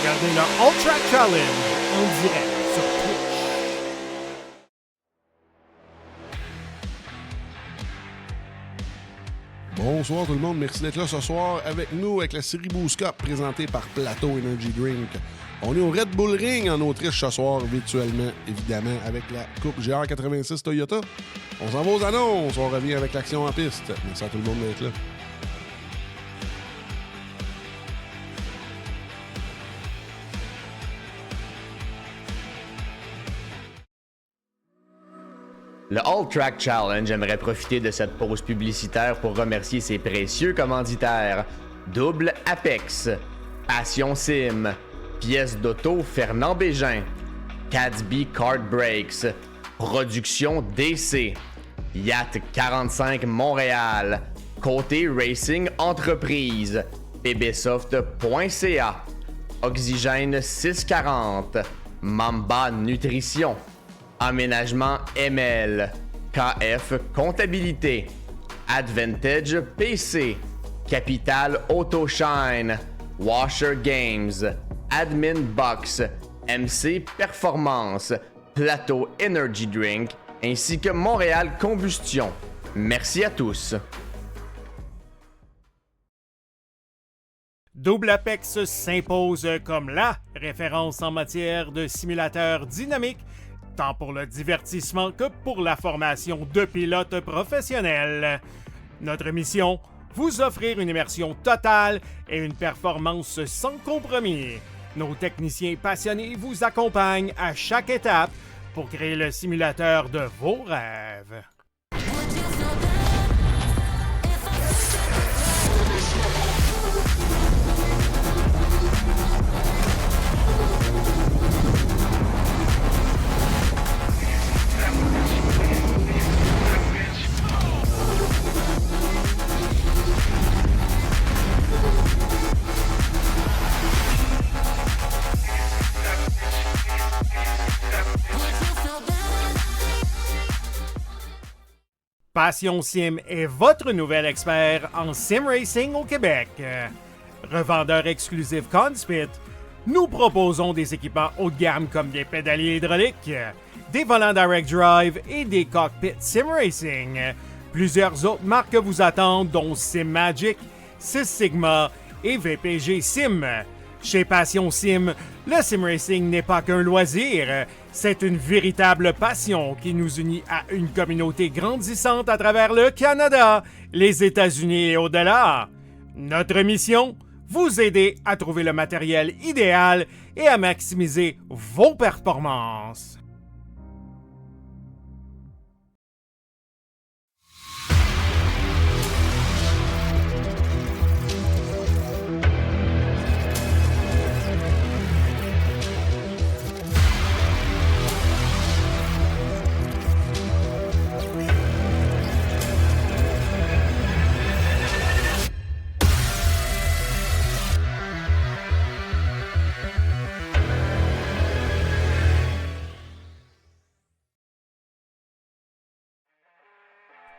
Regardez le Ultra Challenge en direct sur Twitch. Bonsoir tout le monde, merci d'être là ce soir avec nous avec la série Boost Cup présentée par Plateau Energy Drink. On est au Red Bull Ring en Autriche ce soir, virtuellement, évidemment, avec la Coupe GR86 Toyota. On s'en va aux annonces, on revient avec l'action en piste. Merci à tout le monde d'être là. Le All Track Challenge aimerait profiter de cette pause publicitaire pour remercier ses précieux commanditaires. Double Apex, Passion Sim, Pièces d'auto Fernand Bégin, Cadsby Kart Brakes, Production DC, Yacht 45 Montréal, Côté Racing Entreprise, pbsoft.ca, Oxygène 640, Mamba Nutrition, Aménagement ML, KF Comptabilité, Advantage PC, Capital Autoshine, Washer Games, Admin Box, MC Performance, Plateau Energy Drink, ainsi que Montréal Combustion. Merci à tous. Double Apex s'impose comme la référence en matière de simulateurs dynamiques, tant pour le divertissement que pour la formation de pilotes professionnels. Notre mission, vous offrir une immersion totale et une performance sans compromis. Nos techniciens passionnés vous accompagnent à chaque étape pour créer le simulateur de vos rêves. Passion Sim est votre nouvel expert en sim racing au Québec. Revendeur exclusif Conspit, nous proposons des équipements haut de gamme comme des pédaliers hydrauliques, des volants direct drive et des cockpits sim racing. Plusieurs autres marques vous attendent, dont SimMagic, Sys Sigma et VPG Sim. Chez Passion Sim, le sim racing n'est pas qu'un loisir, c'est une véritable passion qui nous unit à une communauté grandissante à travers le Canada, les États-Unis et au-delà. Notre mission, vous aider à trouver le matériel idéal et à maximiser vos performances.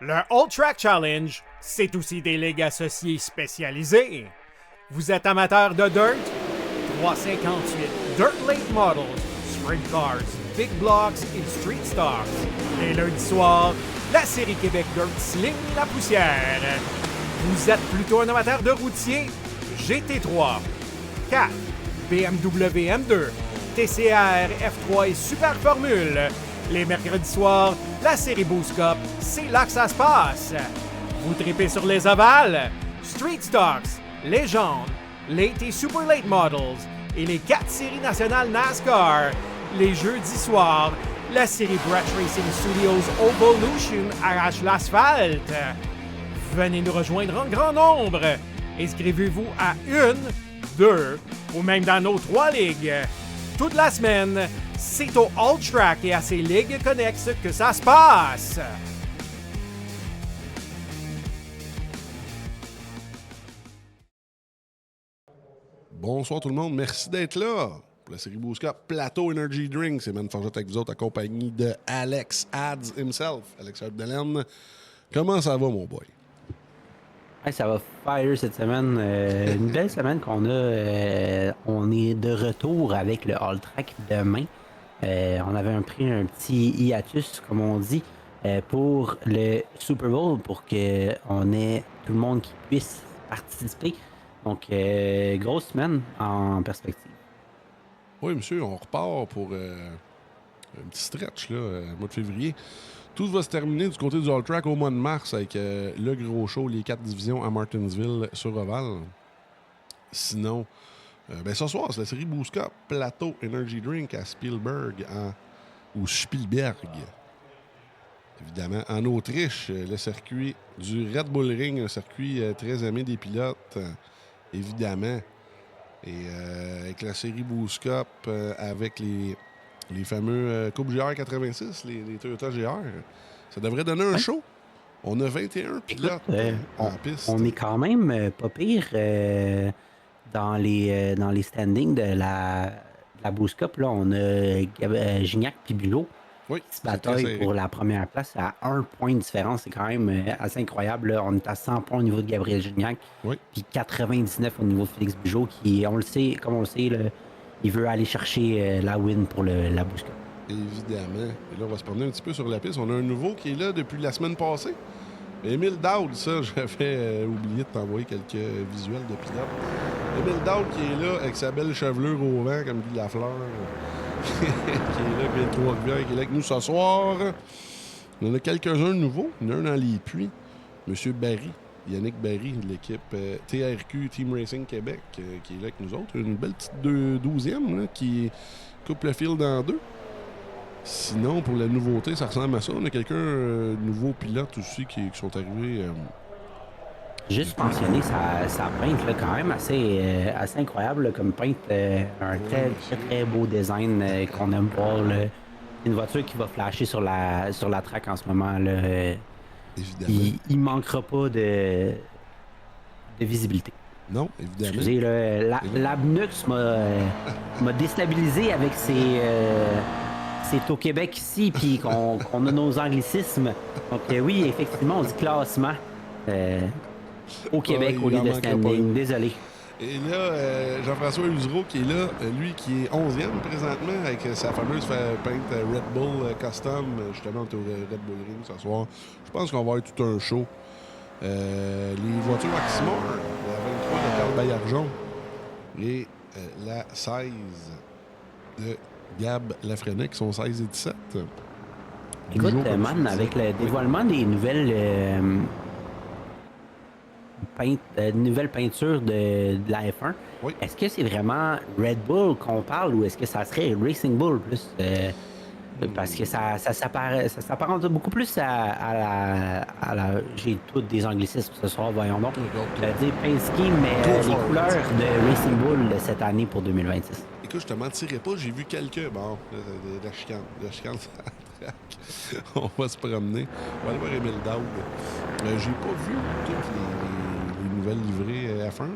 Le All Track Challenge, c'est aussi des ligues associées spécialisées. Vous êtes amateur de dirt? 358 Dirt Late Models, Sprint Cars, Big Blocks et Street Stars. Et lundi soir, la série Québec Dirt Sling la poussière. Vous êtes plutôt un amateur de routier? GT3, 4, BMW M2, TCR, F3 et Super Formule. Les mercredis soirs, la série Boost Cup, c'est là que ça se passe. Vous tripez sur les ovales, Street Stocks, Légende, Late et Super Late Models et les 4 séries nationales NASCAR. Les jeudis soirs, la série Brett Racing Studios Evolution arrache l'asphalte. Venez nous rejoindre en grand nombre. Inscrivez-vous à 1, 2 ou même dans nos 3 ligues. Toute la semaine, c'est au All Track et à ses ligues connexes que ça se passe. Bonsoir tout le monde, merci d'être là. Pour la série Boost Cup, Plateau Energy Drink, c'est Man Forget avec vous autres, accompagné de Alex Ads himself, Alex Abdelaine. Comment ça va, mon boy? Hey, ça va fire cette semaine. Une belle semaine qu'on a. On est de retour avec le All Track demain. On avait pris un petit hiatus, comme on dit, pour le Super Bowl, pour qu'on ait tout le monde qui puisse participer. Donc, grosse semaine en perspective. Oui, monsieur, on repart pour un petit stretch, là, mois de février. Tout va se terminer du côté du All Track au mois de mars avec le gros show, les 4 divisions à Martinsville sur Oval. Sinon, ce soir, c'est la série Boost Cup, Plateau Energy Drink à Spielberg ou Spielberg. évidemment, en Autriche, le circuit du Red Bull Ring, un circuit très aimé des pilotes, évidemment. Et avec la série Boost Cup, avec les fameux Coupe GR 86, les Toyota GR, ça devrait donner un show. On a 21 pilotes en piste. On est quand même pas pire dans les standings de la Boost Cup. Là, on a Gignac et Bulot qui se bataillent pour la première place à 1 point de différence. C'est quand même assez incroyable. Là. On est à 100 points au niveau de Gabriel Gignac, puis 99 au niveau de Félix Bugeaud, qui, on le sait, là, il veut aller chercher la win pour la Boost Cup. Évidemment. Et là, on va se promener un petit peu sur la piste. On a un nouveau qui est là depuis la semaine passée. Émile Dowd, ça, j'avais oublié de t'envoyer quelques visuels de pilote. Émile Dowd qui est là avec sa belle chevelure au vent, comme dit Lafleur. Qui est là, puis Trois-Rivières, qui est là avec nous ce soir. Il y en a quelques-uns de nouveaux. Il y en a un dans les puits. Monsieur Barry, Yannick Barry, de l'équipe TRQ Team Racing Québec, qui est là avec nous autres. Une belle petite 12e là, qui coupe le fil dans deux. Sinon, pour la nouveauté, ça ressemble à ça. On a quelqu'un, nouveau pilote aussi, qui sont arrivés. Juste mentionner sa peinte, là, quand même assez incroyable là, comme peinte. Un très, très, très beau design qu'on aime voir. Là. Une voiture qui va flasher sur la track en ce moment. Là. Évidemment. Il manquera pas de visibilité. Non, évidemment. Excusez, l'Abnux m'a déstabilisé avec c'est au Québec ici, puis qu'on a nos anglicismes. Donc oui, effectivement, on dit classement au Québec au lieu de standing. Désolé. Et là, Jean-François Usereau qui est là, lui qui est 11e présentement avec sa fameuse peinte Red Bull Custom, justement au Red Bull Ring ce soir. Je pense qu'on va avoir tout un show. Les voitures Maximum, la 23 de Carl Baillargeon et la 16 de Gab Lafrenière qui sont 16 et 17. Écoute, man, avec le dévoilement des nouvelles peintures de la F1, est-ce que c'est vraiment Red Bull qu'on parle ou est-ce que ça serait Racing Bull plus? Parce que ça s'apparente beaucoup plus à la... J'ai toutes des anglicismes ce soir, voyons donc. Je vais dire paint scheme, mais les couleurs de Racing Bull de cette année pour 2026. Écoute, je te mentirais pas, j'ai vu quelques... Bon, de la chicane. De la chicane sur la track. On va se promener. On va aller voir Émile Dowd. J'ai pas vu toutes les nouvelles livrées F1.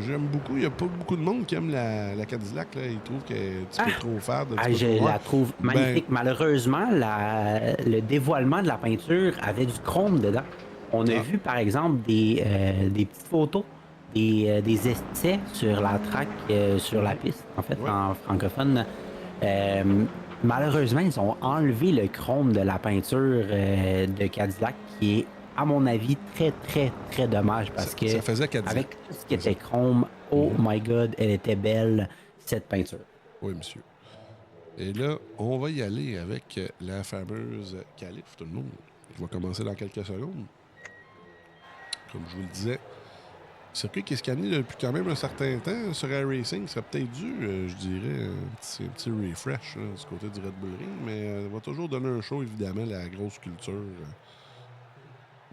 J'aime beaucoup. Il n'y a pas beaucoup de monde qui aime la Cadillac. Là. Ils trouvent qu'elle est un petit peu trop fade. Je la trouve magnifique. Malheureusement, le dévoilement de la peinture avait du chrome dedans. On a vu, par exemple, des petites photos, des essais sur la track, sur la piste, en fait, en francophone. Malheureusement, ils ont enlevé le chrome de la peinture de Cadillac, qui est, à mon avis, très, très, très dommage parce que ça faisait Cadillac. Avec tout ce qui était chrome, oh my God, elle était belle, cette peinture. Oui, monsieur. Et là, on va y aller avec la fameuse calife, tout le monde. Je vais commencer dans quelques secondes. Comme je vous le disais, le circuit qui est scanné depuis quand même un certain temps sur iRacing serait peut-être dû, je dirais, un petit refresh là, du côté du Red Bull Ring, mais va toujours donner un show, évidemment, la grosse culture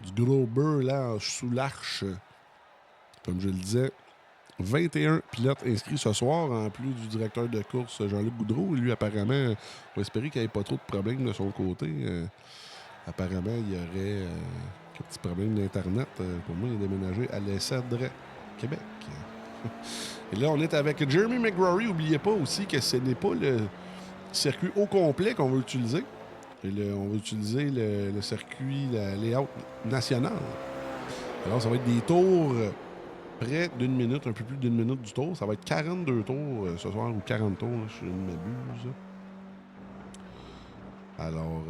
du gros beurre là, sous l'arche. Comme je le disais, 21 pilotes inscrits ce soir, en plus du directeur de course Jean-Luc Goudreau. Lui, apparemment, on va espérer qu'il n'y ait pas trop de problèmes de son côté. Apparemment, il y aurait un petit problème d'Internet. Pour moi, il est déménagé à l'Essèdre, Québec. Et là, on est avec Jeremy McRory. N'oubliez pas aussi que ce n'est pas le circuit au complet qu'on va utiliser. On va utiliser le circuit, la layout nationale. Alors, ça va être des tours près d'une minute, un peu plus d'une minute du tour. Ça va être 42 tours ce soir, ou 40 tours, là, je ne m'abuse. Alors,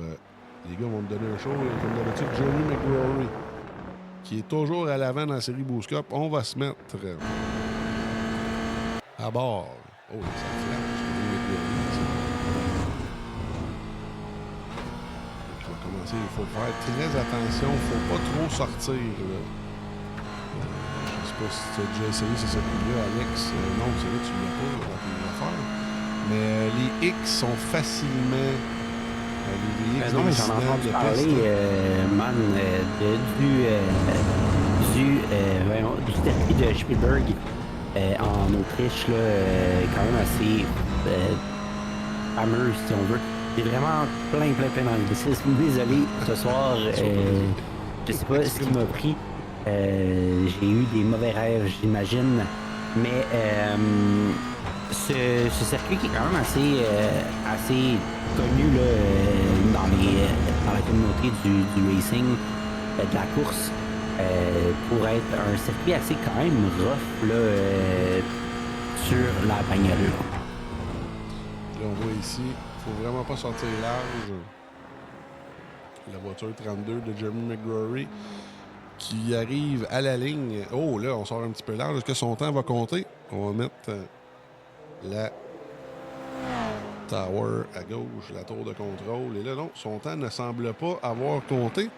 les gars vont me donner un show, comme d'habitude, Jeremy McRory, qui est toujours à l'avant dans la série Boost Cup. On va se mettre à bord. Oh, ça flash, Jeremy McRory. Je vais commencer, il faut faire très attention, il ne faut pas trop sortir, là. Je sais pas si tu as déjà essayé ce circuit-là, Alex. Non, c'est vrai, tu ne l'as pas, on va faire. Mais les X sont facilement Non, mais j'en ai entendu parler, man, du circuit de Spielberg en Autriche, là, quand même assez fameux, si on veut. J'ai vraiment plein d'anglicismes. Désolé, ce soir, je sais pas ce qui m'a pris. J'ai eu des mauvais rêves, j'imagine, mais ce circuit qui est quand même assez connu là, dans la communauté du racing, de la course, pour être un circuit assez quand même rough là, sur la bagnole. Là, on voit ici, faut vraiment pas sortir large. La voiture 32 de Jeremy McGrory qui arrive à la ligne. Oh, là, on sort un petit peu large. Est-ce que son temps va compter? On va mettre la tower à gauche, la tour de contrôle. Et là, non, son temps ne semble pas avoir compté.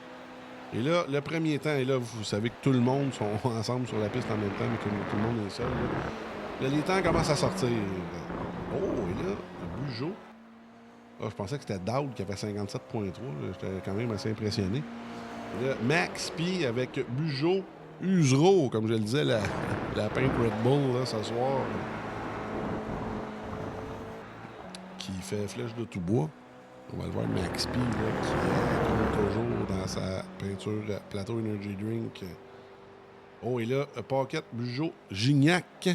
Et là, le premier temps, et là, vous savez que tout le monde sont ensemble sur la piste en même temps, mais tout le monde est seul. Là, les temps commencent à sortir. Oh, et là, Bugeaud. Ah, je pensais que c'était Dowd qui avait 57.3. J'étais quand même assez impressionné. Et là, Max P avec Bugeaud, Usereau, comme je le disais, la peintre Red Bull là, ce soir, qui fait flèche de tout bois. On va le voir, Max P, là, qui est comme toujours dans sa peinture Plateau Energy Drink. Oh, et là, Paquette, Bugeaud, Gignac.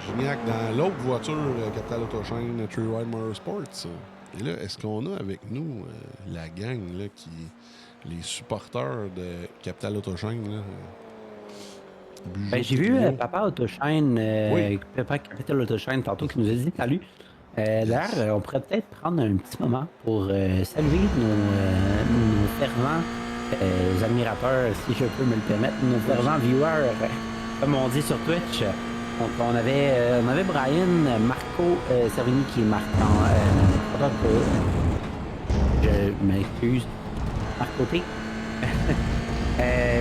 Gignac dans l'autre voiture, Capital Autoshine, Treewide Motorsports. Et là, est-ce qu'on a avec nous la gang, là, les supporters de Capital Autoshine, là? J'ai vu Papa Autoshine, Papa Capital Autoshine, tantôt, qui nous a dit salut. D'ailleurs, on pourrait peut-être prendre un petit moment pour saluer nos fervents admirateurs, si je peux me le permettre, nos fervents viewers, comme on dit sur Twitch. Donc, on avait Brian, Marco Servini qui est Marc je m'excuse. Marco T.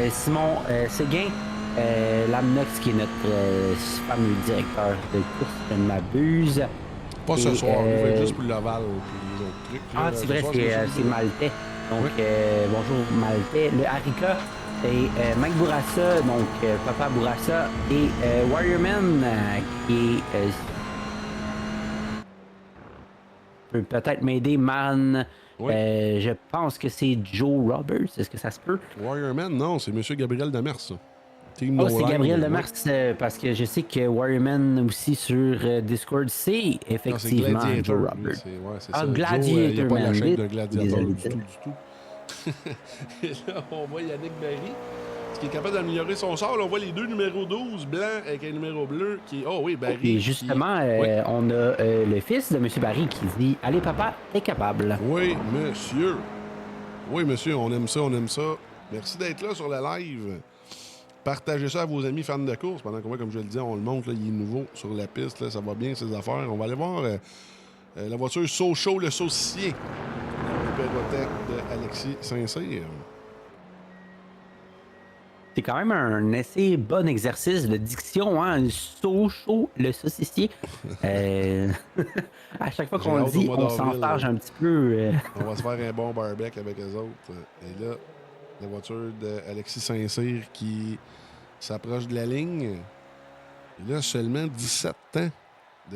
Simon Séguin, Lamnox qui est notre fameux directeur de course, je ne m'abuse. Pas ce soir, on va juste pour l'Oval et les autres trucs. Ah, c'est vrai, c'est Maltais. Donc, bonjour Maltais. Le Harika et Mike Bourassa, donc Papa Bourassa, et Wireman qui peut peut-être m'aider, man. Oui. Je pense que c'est Joe Roberts. Est-ce que ça se peut? Wireman, non, c'est M. Gabriel Demers, ça. Oh, c'est Gabriel Demers, parce que je sais que Wireman aussi sur Discord, c'est effectivement Joe Roberts. C'est Gladiator, il n'y a pas la chaîne de Gladiator du tout. Et là, on voit Yannick Barry, qui est capable d'améliorer son sort. Là, on voit les deux numéros 12 blancs avec un numéro bleu qui... Oh oui, Barry. Et justement, on a le fils de M. Barry qui dit « Allez, papa, t'es capable. » Oui, monsieur. Oui, monsieur, on aime ça, on aime ça. Merci d'être là sur le live. Partagez ça à vos amis fans de course. Pendant qu'on voit, comme je le disais, on le montre, là, il est nouveau sur la piste. Là, ça va bien, ses affaires. On va aller voir la voiture Sochaux, le saucissier. La Pérotec de Alexis Saint-Cyr. C'est quand même un assez bon exercice de diction, hein? Sochaux, le saucissier. À chaque fois qu'on le dit, on s'enfarge un petit peu. On va se faire un bon barbecue avec eux autres. Et là, la voiture d'Alexis Saint-Cyr qui s'approche de la ligne. Et là, seulement 17 ans.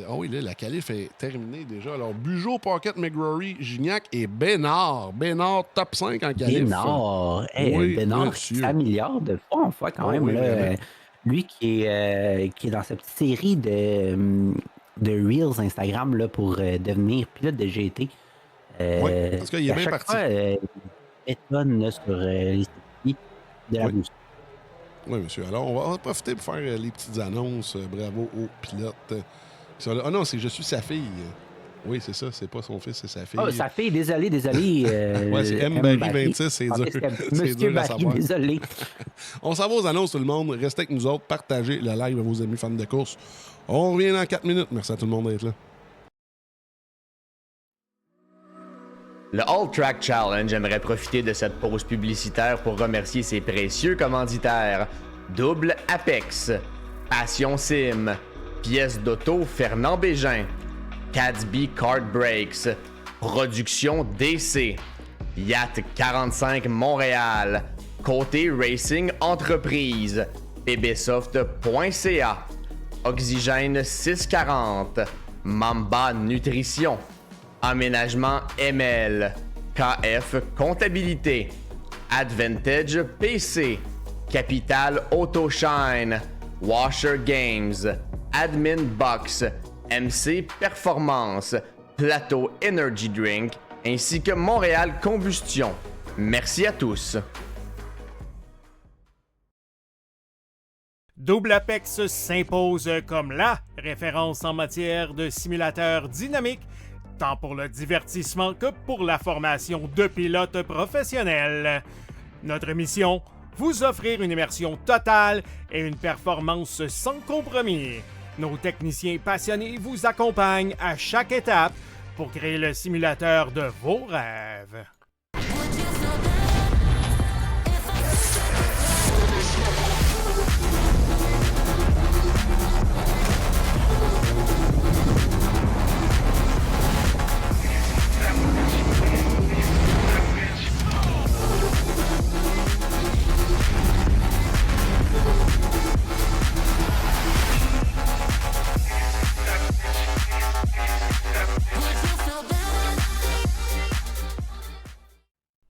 Oh oui, là, la qualif est terminée déjà. Alors, Bugeaud, Paquette, McGrory, Gignac et Bénard. Bénard, top 5 en qualif. Bénard, oui, Bénard qui s'améliore de fois en fois quand même. Oui, là, lui qui est dans cette petite série de Reels Instagram là, pour devenir pilote de GT. Oui, parce qu'il est bien parti. Étonne sur les circuits de la boost. Oui, monsieur. Alors, on va profiter pour faire les petites annonces. Bravo aux pilotes. Ah non, c'est Je suis sa fille. Oui, c'est ça. C'est pas son fils, c'est sa fille. Oh, sa fille, désolé. Ouais, c'est M. Barry 26, c'est dur. Monsieur Barry, désolé. On s'en va aux annonces, tout le monde. Restez avec nous autres. Partagez le live à vos amis fans de course. On revient dans 4 minutes. Merci à tout le monde d'être là. Le All Track Challenge aimerait profiter de cette pause publicitaire pour remercier ses précieux commanditaires. Double Apex, Passion Sim, Pièces d'auto Fernand Bégin, Cadsby Kart Breaks, Production DC, Yacht 45 Montréal, Côté Racing Entreprise, pbsoft.ca, Oxygène 640, Mamba Nutrition, Aménagement ML, KF Comptabilité, Advantage PC, Capital Autoshine, Washer Games, Admin Box, MC Performance, Plateau Energy Drink, ainsi que Montréal Combustion. Merci à tous. Double Apex s'impose comme la référence en matière de simulateurs dynamiques, tant pour le divertissement que pour la formation de pilotes professionnels. Notre mission, vous offrir une immersion totale et une performance sans compromis. Nos techniciens passionnés vous accompagnent à chaque étape pour créer le simulateur de vos rêves.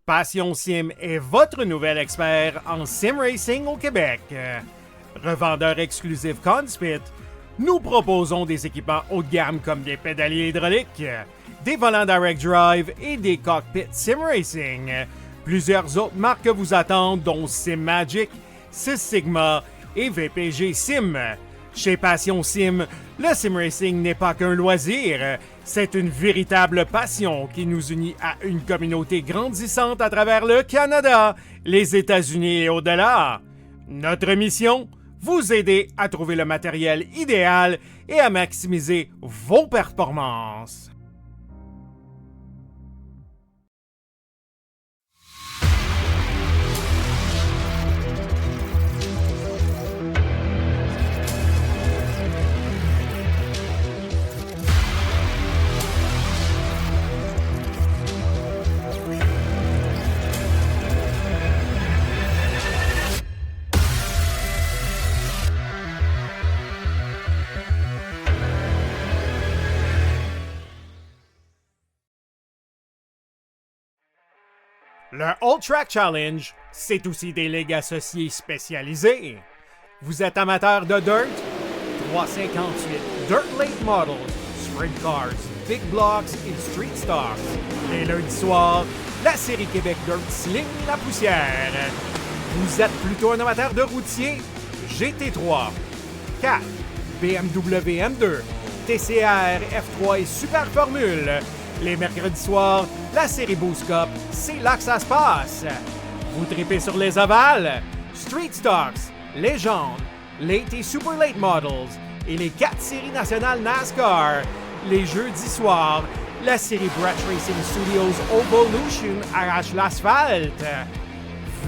Passion Sim est votre nouvel expert en sim racing au Québec. Revendeur exclusif Conspit, nous proposons des équipements haut de gamme comme des pédaliers hydrauliques, des volants direct drive et des cockpits sim racing. Plusieurs autres marques vous attendent, dont Sim Magic, Six Sigma et VPG Sim. Chez Passion Sim, le sim racing n'est pas qu'un loisir, c'est une véritable passion qui nous unit à une communauté grandissante à travers le Canada, les États-Unis et au-delà. Notre mission, vous aider à trouver le matériel idéal et à maximiser vos performances. Le All Track Challenge, c'est aussi des ligues associées spécialisées. Vous êtes amateur de dirt? 358 Dirt Late Models, Sprint Cars, Big Blocks et Street Stocks. Et lundi soir, la série Québec Dirt Sling la poussière. Vous êtes plutôt un amateur de routier? GT3, 4, BMW M2, TCR, F3 et Super Formule. Les mercredis soirs, la série Boost Cup, c'est là que ça se passe. Vous tripez sur les ovales, Street Stocks, Légende, Late et Super Late Models et les 4 séries nationales NASCAR. Les jeudis soirs, la série Brett Racing Studios Evolution arrache l'asphalte.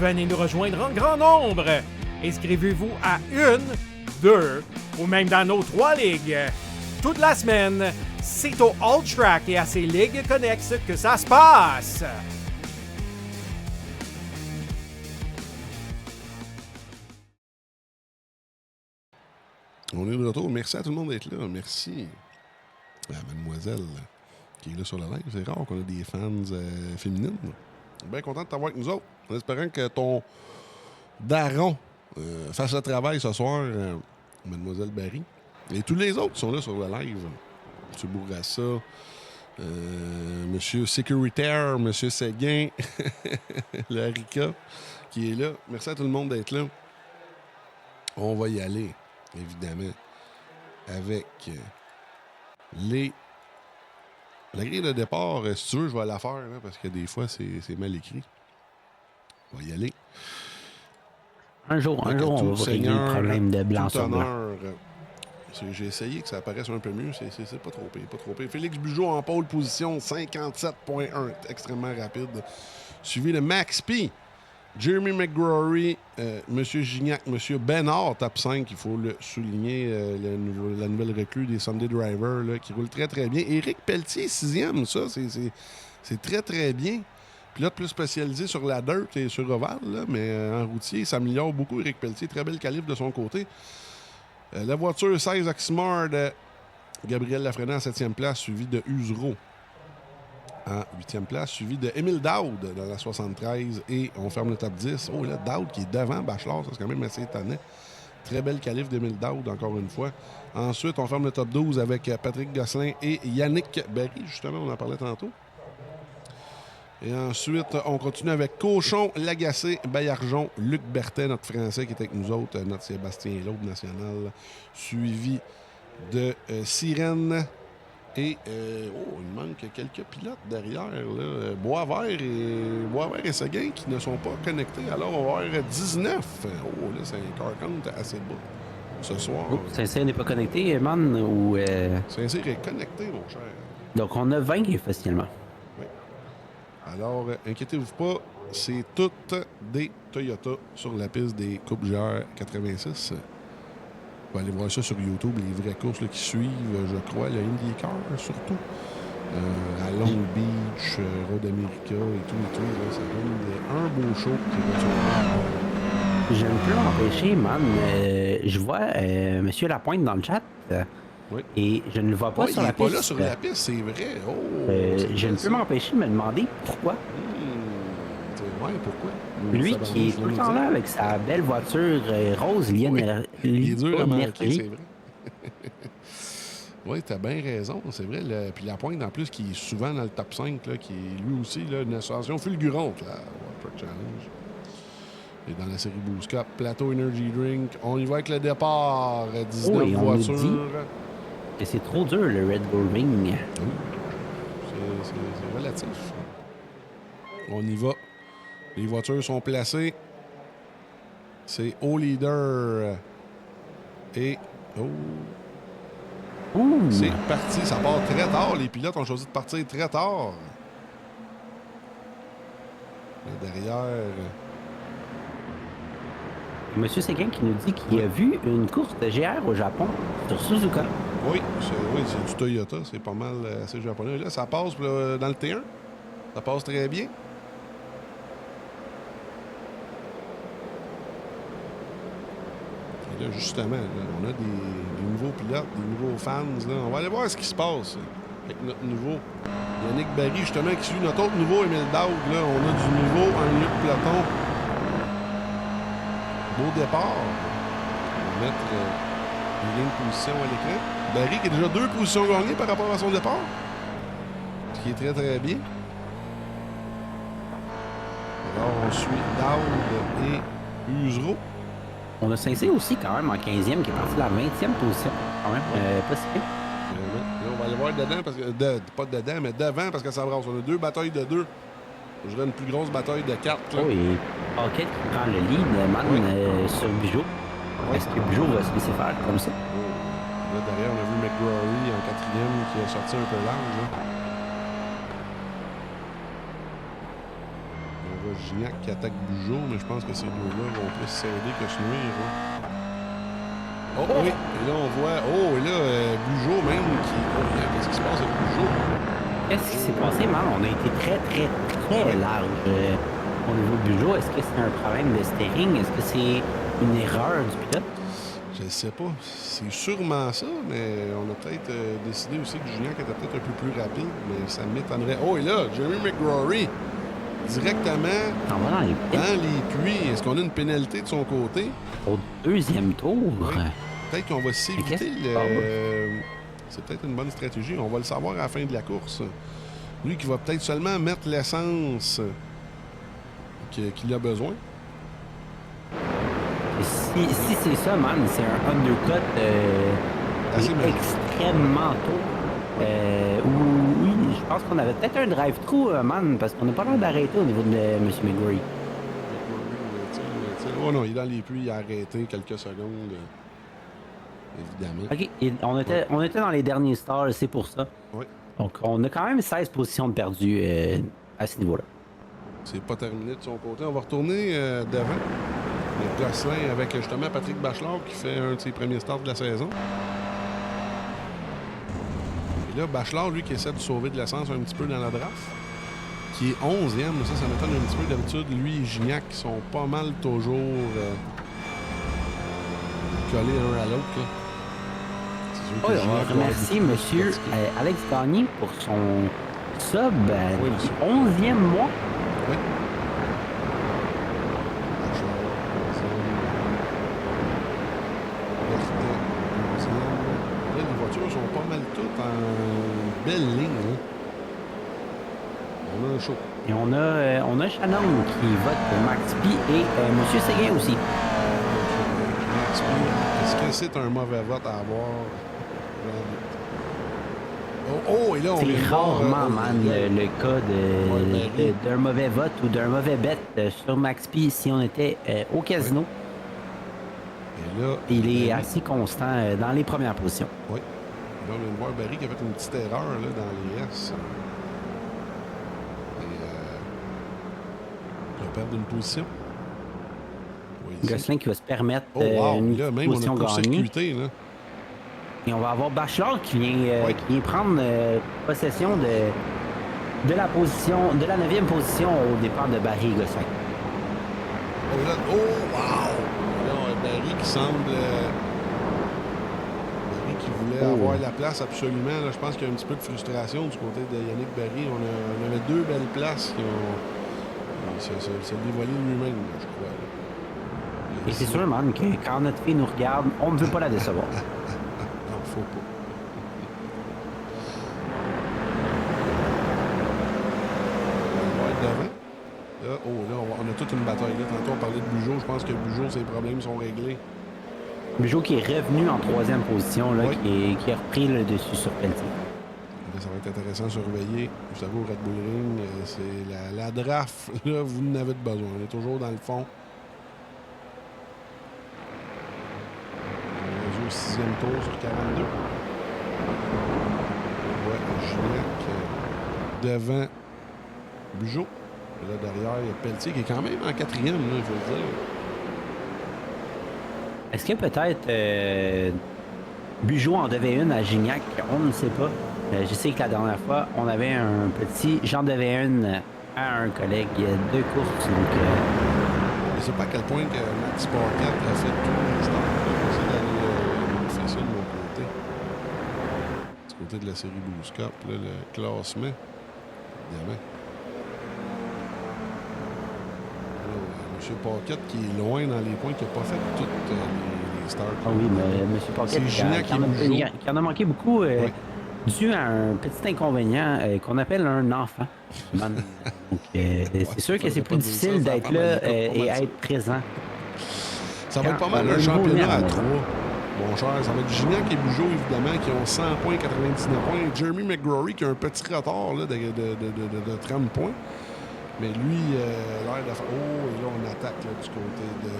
Venez nous rejoindre en grand nombre. Inscrivez-vous à 1, 2 ou même dans nos 3 ligues. Toute la semaine, c'est au All Track et à ses ligues connexes que ça se passe. On est de retour. Merci à tout le monde d'être là. Merci à mademoiselle qui est là sur la live. C'est rare qu'on ait des fans féminines. Bien content de t'avoir avec nous autres. En espérant que ton daron fasse le travail ce soir, mademoiselle Barry. Et tous les autres sont là sur le live. M. Bourassa, M. Sécuritaire, M. Séguin, le Harika qui est là. Merci à tout le monde d'être là. On va y aller, évidemment, avec la grille de départ. Si tu veux, je vais la faire, là, parce que des fois, c'est mal écrit. On va y aller. Un jour, on va régler le problème de blanc sur blanc. J'ai essayé que ça apparaisse un peu mieux. C'est pas trop pire, pas trop pire. Félix Bugeaud en pole position, 57.1. Extrêmement rapide. Suivi de Max P Jeremy McGrory, Monsieur Gignac, Monsieur Bénard, top 5, il faut le souligner, la nouvelle recrue des Sunday Drivers là, qui roule très très bien. Éric Pelletier, 6e, ça, c'est très très bien. Pilote plus spécialisé sur la dirt et sur ovale, là, mais en routier, il s'améliore beaucoup. Éric Pelletier, très bel calibre de son côté. La voiture 16 Oxymar de Gabriel Lafrenière en 7e place, suivi de Usereau en 8e place, suivi de Émile Dowd dans la 73. Et on ferme le top 10. Oh là, Dowd qui est devant Bachelard, ça c'est quand même assez étonnant. Très belle qualif d'Émile Dowd, encore une fois. Ensuite, on ferme le top 12 avec Patrick Gosselin et Yannick Barry, justement, on en parlait tantôt. Et ensuite, on continue avec Cochon, Lagacé, Baillargeon, Luc Bertet, notre Français qui est avec nous autres, notre Sébastien Laube national, suivi de Sirène. Et il manque quelques pilotes derrière. Là. Boisvert et Seguin qui ne sont pas connectés. Alors, on va avoir 19. Oh, là, c'est un car count assez bas ce soir. Oh, Saint-Cyr n'est pas connecté, man, ou... Saint-Cyr est connecté, mon cher. Donc, on a 20 facilement. Oui. Alors, inquiétez-vous pas, c'est toutes des Toyota sur la piste des Coupes GR 86. Vous pouvez aller voir ça sur YouTube, les vraies courses là, qui suivent, je crois, le IndyCar surtout. À Long Beach, Road America et tout. Là, ça donne un beau show qui va sur Je ne peux m'empêcher, man. Je vois Monsieur Lapointe dans le chat. Oui. Et je ne le vois pas sur la piste. Il n'est pas là sur la piste, c'est vrai. Oh, je ne peux m'empêcher de me demander pourquoi. Ouais, pourquoi? Lui qui est tout le temps là avec sa belle voiture rose, il est dur à manquer, c'est vrai. Oui, t'as bien raison, c'est vrai. Puis la pointe, en plus, qui est souvent dans le top 5, là, qui est lui aussi là, une ascension fulgurante, la Water Challenge. Et dans la série Boost Cup, Plateau Energy Drink, on y va avec le départ. 19 voitures. Nous dit que c'est trop dur, le Red Bull Ring. Oui. C'est relatif. On y va. Les voitures sont placées. C'est au leader. Et... C'est parti. Ça part très tard. Les pilotes ont choisi de partir très tard. Et derrière... Monsieur Séguin qui nous dit qu'il a vu une course de GR au Japon sur Suzuka. Oui, c'est du Toyota. C'est pas mal assez japonais. Là, ça passe là, dans le T1. Ça passe très bien. Là, justement, là, on a des nouveaux pilotes, des nouveaux fans. Là. On va aller voir ce qui se passe avec notre nouveau Yannick Barry, justement, qui suit notre autre nouveau Émile Dowd. Là. On a du nouveau en milieu de peloton. Beau départ. On va mettre les lignes de position à l'écran. Barry qui a déjà 2 positions gagnées par rapport à son départ. Ce qui est très, très bien. Alors, on suit Dowd et Usereau. On a Saint-Cyr aussi, quand même, en 15e, qui est parti de la 20e position. Quand même, pas si pire. Là, on va aller voir dedans, parce que, pas dedans, mais devant, parce que ça brasse. On a 2 batailles de 2. Je dirais une plus grosse bataille de 4. Là. Oh, et Paquet qui prend le lead, man, sur Bijou. Est-ce que Bijou va se laisser faire comme ça? Là, derrière, on a vu McGrory en 4e qui a sorti un peu large. Là. On voit Gignac qui attaque Bugeaud, mais je pense que ces deux-là vont plus s'aider que se nuire. Hein. Oh oui! Et là, on voit... Oh, et là, Bugeaud même qui... Oh, qu'est-ce qui se passe avec Bugeaud? Qu'est-ce qui s'est passé, man? On a été très, très, très large au niveau du Bugeaud. Est-ce que c'est un problème de steering? Est-ce que c'est une erreur du pilote? Je ne sais pas. C'est sûrement ça, mais on a peut-être décidé aussi que Gignac était peut-être un peu plus rapide, mais ça m'étonnerait. Oh, et là, Jeremy McGrory, directement dans les puits. Est-ce qu'on a une pénalité de son côté? Au 2e tour? Oui. Peut-être qu'on va s'éviter C'est peut-être une bonne stratégie. On va le savoir à la fin de la course. Lui qui va peut-être seulement mettre l'essence qu'il a besoin. Si c'est ça, man, c'est un undercut extrêmement tôt. Oui, je pense qu'on avait peut-être un drive-through, man, parce qu'on n'a pas l'air d'arrêter au niveau de M. McGrory. Oh non, il est dans les puits, il a arrêté quelques secondes. Évidemment. OK, on était dans les derniers stars, c'est pour ça. Oui. Donc, on a quand même 16 positions de perdues à ce niveau-là. c'est pas terminé de son côté. On va retourner devant. Le Gosselin avec justement Patrick Bachelard qui fait un de ses premiers starts de la saison. Et là, Bachelard, lui, qui essaie de sauver de l'essence un petit peu dans la draft, qui est 11e. Ça m'étonne un petit peu. D'habitude, lui et Gignac qui sont pas mal toujours collés l'un à l'autre. Là. C'est sûr que Oui, on Gignac va doit remercier avoir M. beaucoup plus fatigué. Alex Gagné pour son sub Oui, du monsieur. 11e mois. Oui. Bachelard, 11e. Berthet, 12e. Là, les voitures sont pas mal toutes en belle ligne. Hein. On a un show. Et on a Shannon qui vote pour Max P et M. Séguin aussi. Max P, est-ce que c'est un mauvais vote à avoir? Oh, et là, on vient C'est de voir, rarement, man, le cas Ouais, d'un mauvais vote ou d'un mauvais bet sur Max P si on était au casino. Et là, Il est Barry, assez constant dans les premières positions. oui. Là, on vient de voir Barry qui a fait une petite erreur là, dans les S. Et il va perdre une position. Oui, ici. Gosselin qui va se permettre Oh, wow! une Là, même, on position a gagnée. court-circuité, là. Et on va avoir Bachelard qui vient, Oui. qui vient prendre possession de la position, de la 9e position au départ de Barry et Gosselin. Oh, là, oh, wow! Là, Barry qui semble... Barry qui voulait Oh. avoir la place absolument. Là, je pense qu'il y a un petit peu de frustration du côté de Yannick Barry. On avait 2 belles places qui ont... Se dévoilé lui-même, là, je crois. Là. Et c'est sûr, man, que quand notre fille nous regarde, on ne veut pas la décevoir. Non, faut pas. On va être devant. Là, on a toute une bataille. Là, tantôt, on parlait de Bugeaud. Je pense que Bugeaud, ses problèmes sont réglés. Bugeaud qui est revenu en 3e position, là, Oui. qui a repris le dessus sur Pelletier. Là, ça va être intéressant à surveiller. Vous savez, au Red Bull Ring, c'est la draft. Là, vous en avez besoin. On est toujours dans le fond. On est au 6e tour sur 42. Ouais, Gignac devant Bugeaud. Et là, derrière, il y a Pelletier qui est quand même en 4e, là, il faut le dire. Est-ce que peut-être Bugeaud en devait une à Gignac? On ne sait pas. Je sais que la dernière fois, on avait un petit... J'en devais une à un collègue de course. Donc, Je ne sais pas à quel point que Max Paquette a fait tout l'instant. J'essaie d'aller faire ça de mon côté. Du côté de la série Boost Cup, là, le classement. Évidemment. M. Paquette qui est loin dans les points, qui n'a pas fait toutes les starts. ah oui, mais M. Paquette C'est Gignac qui en a- et Bugeaud. qui en a manqué beaucoup Oui. dû à un petit inconvénient qu'on appelle un enfant. Man. Donc, c'est sûr que faudrait c'est pas plus dire ça, difficile ça d'être va là pas mal, et pas mal être présent. Ça va être pas Quand mal on a un un nouveau championnat lien, à là. 3. Mon cher, ça va être Gignac et Bugeaud, évidemment, qui ont 100 points, 99 points. Jeremy McGrory qui a un petit retard là, de 30 points. Mais lui, l'air de faire... Oh, et là, on attaque là, du côté de...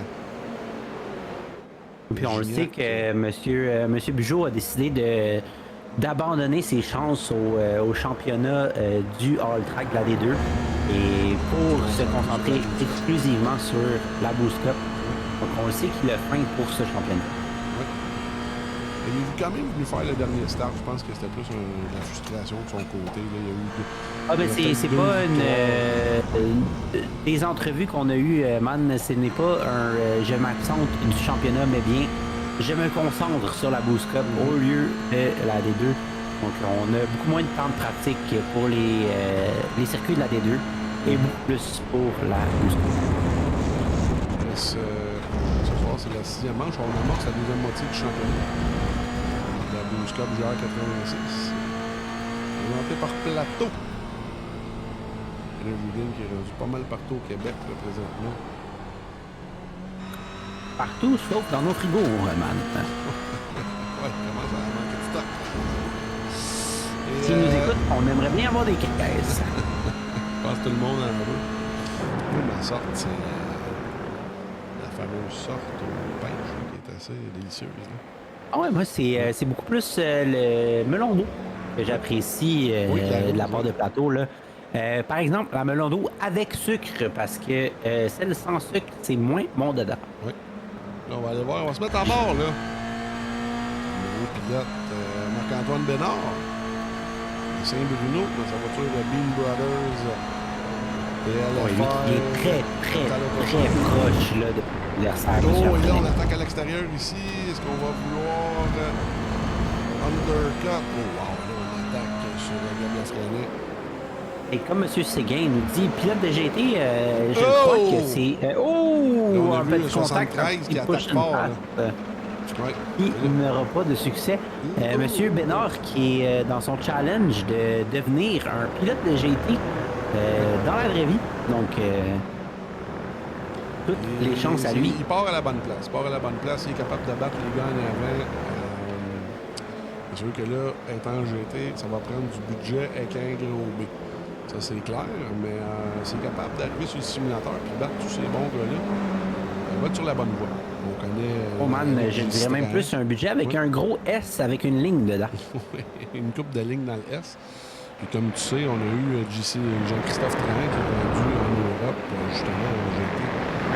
Puis on le sait Gignac. que monsieur Bugeaud a décidé d'abandonner ses chances au championnat du All Track de la D2 et pour se concentrer exclusivement sur la Boost Cup. Donc on le sait qu'il a faim pour ce championnat. Il est quand même venu faire le dernier start. Je pense que c'était plus de la frustration de son côté. Là. Il y a eu Ah ben il y a peut-être c'est deux pas victoires. des entrevues qu'on a eues, man, ce n'est pas un je m'absente du championnat, mais bien je me concentre sur la Boost Cup au lieu de la D2. Donc on a beaucoup moins de temps de pratique pour les circuits de la D2 et beaucoup plus pour la Boost Cup. Ce soir, c'est la 6e manche. On amorce la deuxième moitié du championnat. La Boost Cup GR 86. Présenté par Plateau. Un Woodin qui est rendu pas mal partout au Québec là, présentement. Partout sauf dans nos frigos, man. Ouais, il commence à manquer de stock. Et, S'ils nous écoutent, on aimerait bien avoir des caisses. je pense que tout le monde en veut. Moi, ma sorte, c'est la fameuse sorte au pêche là, qui est assez délicieuse. Là. Ah ouais, moi, c'est beaucoup plus le melon d'eau que j'apprécie Oui, la de la rose, part oui. de Plateau. Là. Par exemple, la melon d'eau avec sucre, parce que celle sans sucre, c'est moins bon dedans. Oui. Là, on va aller voir. On va se mettre à bord, là. Nouveau pilote, Marc-Antoine Bénard. De Saint-Bruno, dans sa voiture de Bean Brothers. Oui, lui qui est très proche là, de l'adversaire. Oh, et là, on attaque à l'extérieur ici. Est-ce qu'on va vouloir undercut? Oh, wow, là, on attaque sur Gabriel Freinet. Et comme M. Séguin nous dit, pilote de GT, je crois que c'est... Là, on a un vu petit contact 73 qui push attaque fort. Ouais. Il n'aura pas de succès. Monsieur Bénard qui est dans son challenge de devenir un pilote de GT dans la vraie vie. Donc, toutes les chances à lui. Il part à la bonne place. Il part à la bonne place. Il est capable de battre les gars en avant. C'est sûr que là, étant GT, ça va prendre du budget avec un gros B. Ça, c'est clair, mais c'est capable d'arriver sur le simulateur et battre tous ces bons gars-là. On va être sur la bonne voie. On connaît... Oh man, je dirais même plus un budget avec un gros S avec une ligne dedans. Une coupe de lignes dans le S. Puis comme tu sais, on a eu Jean-Christophe Train qui est rendu en Europe, justement, en GT.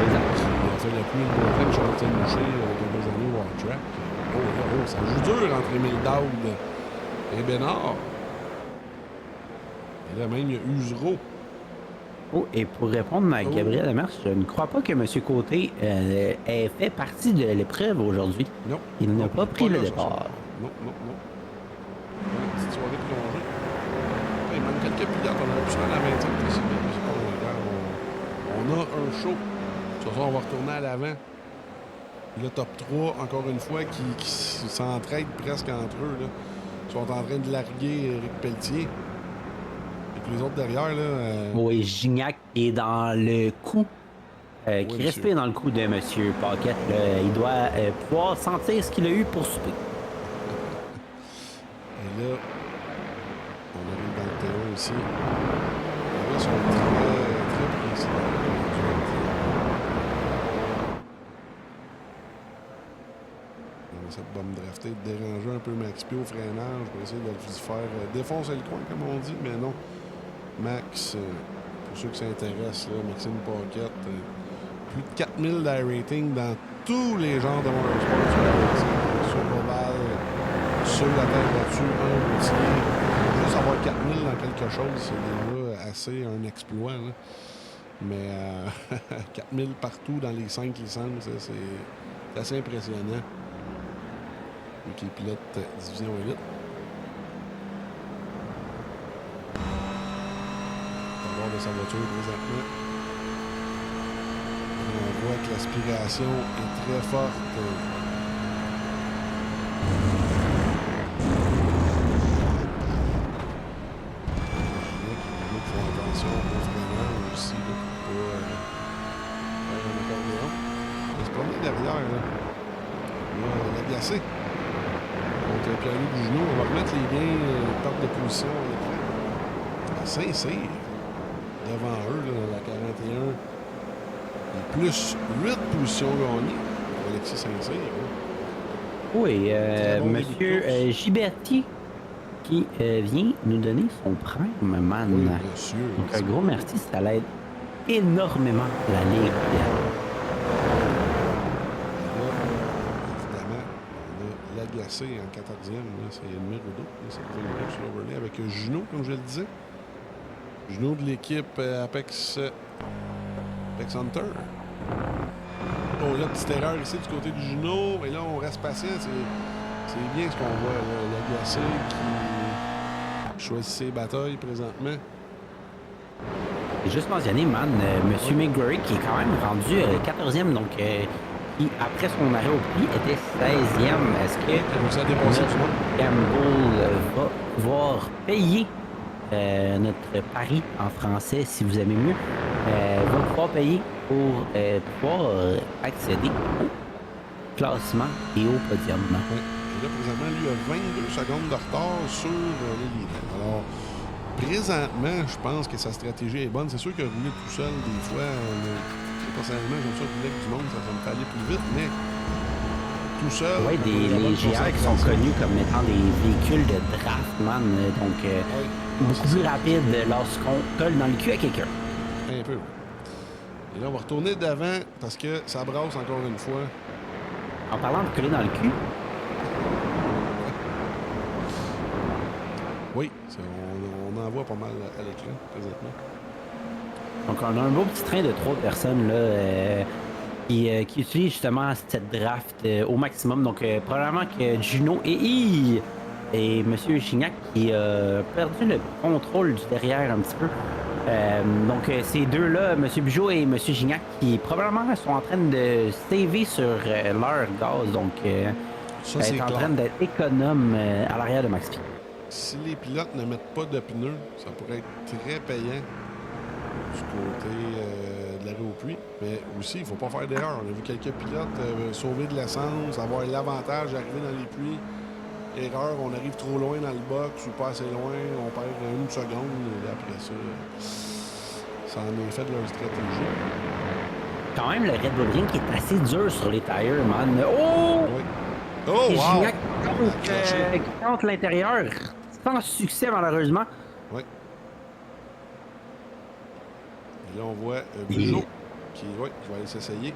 Exact. Il a fait le plus de temps que Jonathan Boucher quelques années au World Track. Oh, ça joue dur entre Émile Dowd et Bénard. Et là, même, il y a Usereau. Oh, et pour répondre à Gabriel Demers, je ne crois pas que M. Côté ait fait partie de l'épreuve aujourd'hui. Non. Il n'a pas pris le départ. Non. Petite soirée prolongée. Il manque quelques pilotes. On aurait pu se rendre à 25 ici, mais c'est pas grave. On a un show. Ce soir, on va retourner à l'avant. Le top 3, encore une fois, qui s'entraident presque entre eux. Là. Ils sont en train de larguer Éric Pelletier. Et puis les autres derrière, là... Oui, Gignac est dans le coup. Qui monsieur. respire dans le coup de M. Paquette. Là. Il doit pouvoir sentir ce qu'il a eu pour souper. Et là, on arrive dans le terrain ici. Et là, ils sont très précis dans la conduite. On essaie de me drafter, de déranger un peu Max P au freinage pour essayer de lui faire défoncer le coin, comme on dit, mais non. Max, pour ceux qui s'intéressent, là, Maxime Paquette, plus de 4000 d'iRating dans tous les genres de motorsport sur Oval, sur la terre battue, un routier. Juste avoir 4000 dans quelque chose, c'est déjà assez un exploit. Là. Mais 4000 partout dans les 5 licences, c'est assez impressionnant. Lui qui est pilote division élite. On va voir de sa voiture présentement. On voit que l'aspiration est très forte. Il faut attention au freinage aussi, là, pour pas faire un accordéon. On va se promener derrière, là. L'agacé. Contre Pierre-Louis Bougenot, on va remettre les gains, porte de position à l'écran. À Saint-Cyr, devant eux, là, dans la 41. Et plus 8 positions gagnées pour Alexis Saint-Cyr. Hein. Oui, bon M. Giberti qui vient nous donner son prime, man. Oui, bien sûr. Donc, un gros merci, ça l'aide énormément la Ligue. Évidemment, on a l'agacé en 14e, c'est le numéro 2, c'est le sur l'overlay avec Junot, comme je le disais. Junot de l'équipe Apex Hunter. Oh là, petite erreur ici du côté du Junot, mais là, on reste patient, c'est bien ce qu'on voit, l'agacé qui choisit ses batailles présentement. J'ai juste mentionné, man, M. McGurry qui est quand même rendu 14e, donc qui, après son arrêt au prix, était 16e. Est-ce que Ça a dépassé du monde. Campbell va pouvoir payer notre pari en français, si vous aimez mieux, va pouvoir payer pour pouvoir accéder au classement et au podium? Oui. Et là, présentement, lui a 22 secondes de retard sur les leaders. Alors, présentement, je pense que sa stratégie est bonne. C'est sûr que rouler tout seul, des fois, personnellement, j'aime ça rouler avec du monde, ça me fait aller plus vite, mais tout seul... Oui, les GR qui sont connus comme étant des véhicules de draft, man. Donc, beaucoup plus rapide lorsqu'on colle dans le cul à quelqu'un. Un peu. Et là, on va retourner d'avant parce que ça brasse encore une fois. En parlant de coller dans le cul, Oui, on en voit pas mal à l'écran présentement. donc on a un beau petit train de 3 personnes là, qui utilise justement cette draft au maximum. Donc probablement que Juno et Monsieur Gignac qui a perdu le contrôle du derrière un petit peu. Ces deux-là, Monsieur Bugeaud et Monsieur Gignac, qui probablement sont en train de saver sur leur gaz, donc Ça, c'est est en clair. train d'être économe à l'arrière de Max P. Si les pilotes ne mettent pas de pneus, ça pourrait être très payant du côté de l'arrêt au puits. Mais aussi, il ne faut pas faire d'erreur. On a vu quelques pilotes sauver de l'essence, avoir l'avantage d'arriver dans les puits. Erreur, on arrive trop loin dans le box ou pas assez loin, on perd une seconde et après ça, ça en est fait de leur stratégie. Quand même, le Red Bull Ring qui est assez dur sur les tires, man. Oh! Oui. Oh, Et wow! Gignac qui tente l'intérieur, sans succès malheureusement. Oui. Et là, on voit Bugeaud qui va aller s'essayer.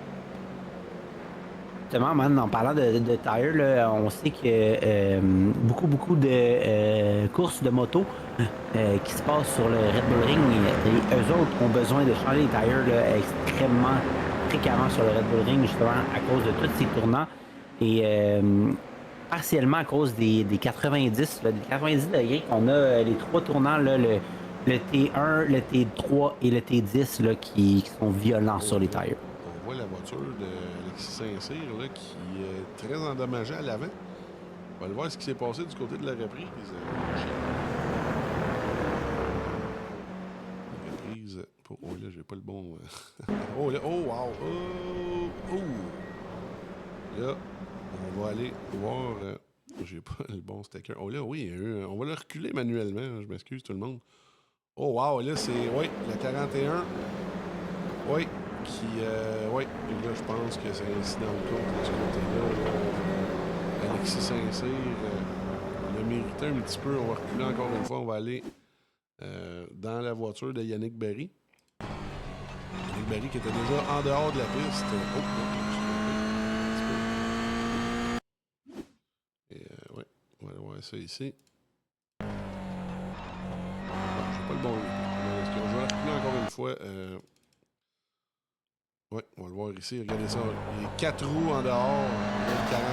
Justement, man, en parlant de tire, là, on sait que beaucoup de courses de moto qui se passent sur le Red Bull Ring, et eux autres ont besoin de changer les tires là, extrêmement fréquemment sur le Red Bull Ring, justement à cause de tous ces tournants et partiellement à cause des 90, là, des 90 degrés qu'on a, les 3 tournants, là, le T1, le T3 et le T10 là, qui sont violents sur les tires. On voit la voiture d'Alexis Saint-Cyr là, qui est très endommagée à l'avant. On va aller voir ce qui s'est passé du côté de la reprise. La reprise. Oh là, j'ai pas le bon. Oh là, oh wow! Là, on va aller voir. J'ai pas le bon sticker. Oh là, oui, on va le reculer manuellement. Je m'excuse tout le monde. Oh wow, là c'est. Oui, la 41. Oui. Qui, oui, là, je pense que c'est un incident de compte de ce côté-là. Alexis Saint-Cyr l'a mérité un petit peu. On va reculer encore une fois. On va aller dans la voiture de Yannick Berry. Yannick Berry qui était déjà en dehors de la piste. Oh, et oui, on va aller voir ça ici. Bon, j'ai pas le bon. Je vais reculer encore une fois. Oui, on va le voir ici. Regardez ça. Il y a 4 roues en dehors. Le 41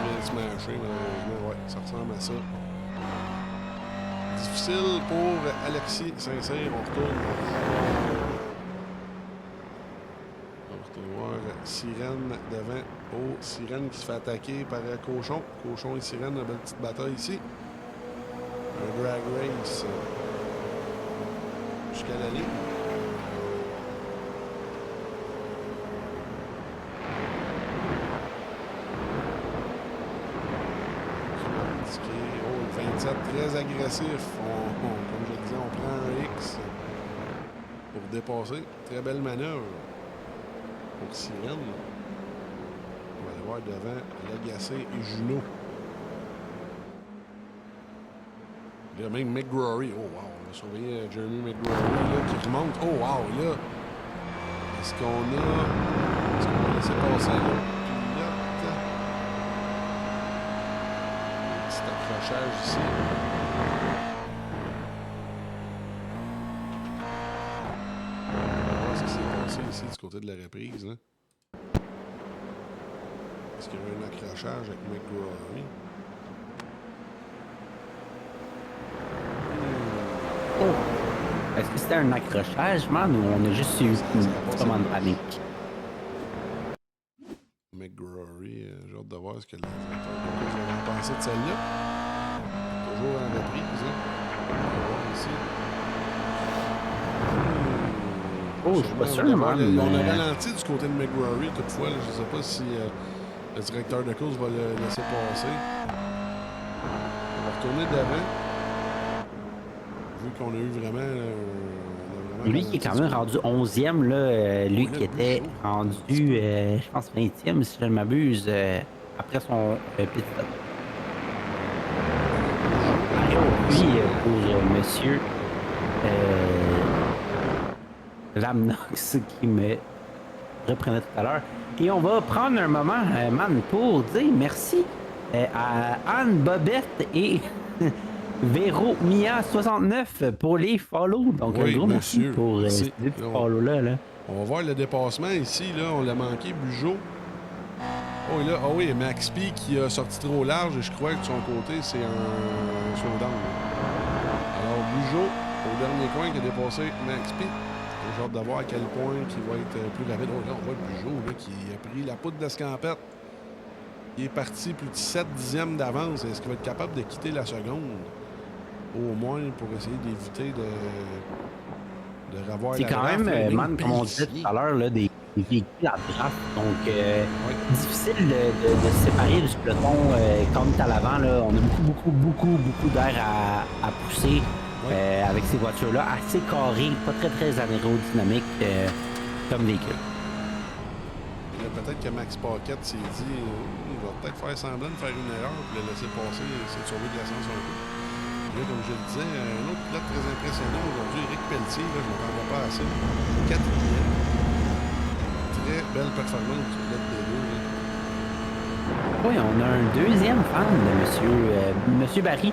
vient de se mâcher, malheureusement. Oui, ça ressemble à ça. Difficile pour Alexis Saint-Cyr. On retourne voir Sirène devant. Oh, Sirène qui se fait attaquer par Cochon. Cochon et Sirène, une belle petite bataille ici. Un drag race jusqu'à la ligne. Oh, le 27, très agressif. Comme je le disais, on prend un X pour dépasser. Très belle manœuvre pour Sirène. On va aller voir devant Lagacé et Junot. Il y a même McGrory. Oh wow, on va surveiller Jeremy McGrory là, qui remonte. Oh wow, là. Est-ce qu'on va laisser passer le pilote? Petit accrochage ici. On va voir ce qui s'est passé ici du côté de la reprise. Là. Est-ce qu'il y a eu un accrochage avec McGrory? Oh! Est-ce que c'était un accrochage, man, ou on a juste eu une commande de panique? McGrory, j'ai hâte de voir ce que les directeurs de course vont penser de celle-là. Toujours en reprise, hein. On va voir ici. Oh, je suis pas sûr, man. On a ralenti du côté de McGrory, toutefois. Là, je ne sais pas si le directeur de course va le laisser passer. On va retourner devant. Vu qu'on a eu vraiment... Lui qui est quand même rendu 11e, là, lui qui était rendu, je pense, 20e, si je ne m'abuse, après son petit stop. Puis, pour monsieur Lamnox qui me reprenait tout à l'heure. Et on va prendre un moment, man, pour dire merci à Anne Bobette et Véro Mia 69 pour les follows. Donc, Oui, un gros merci monsieur. pour Merci. ces petits Là, follows-là. Là. On va voir le dépassement ici, là. On l'a manqué, Bugeaud. Oh, et là, ah oui, Max P qui a sorti trop large et je crois que de son côté, c'est un slowdown. Alors, Bugeaud, au dernier coin, qui a dépassé Max P. J'ai hâte de voir à quel point il va être plus rapide. Oh, là, on voit Bugeaud là, qui a pris la poudre d'escampette. Il est parti plus de 7 dixièmes d'avance. Est-ce qu'il va être capable de quitter la seconde? Au moins, pour essayer d'éviter de revoir C'est la quand draft, même, là, man, comme on disait tout à l'heure, là, des véhicules à draft. Donc, difficile de se séparer du peloton comme à l'avant. Là. On a beaucoup d'air à pousser avec ces voitures-là. Assez carrées, pas très aérodynamiques comme véhicule. Là, peut-être que Max Paquette s'est dit il va peut-être faire semblant de faire une erreur puis le laisser passer et essayer de sauver de l'essence un peu. Là, comme je le disais, un autre pilote très impressionnant aujourd'hui, Éric Pelletier, là, je ne m'attendais pas à ça. 4e. Très belle performance du pilote des deux. Là. Oui, on a un deuxième fan de Monsieur Barry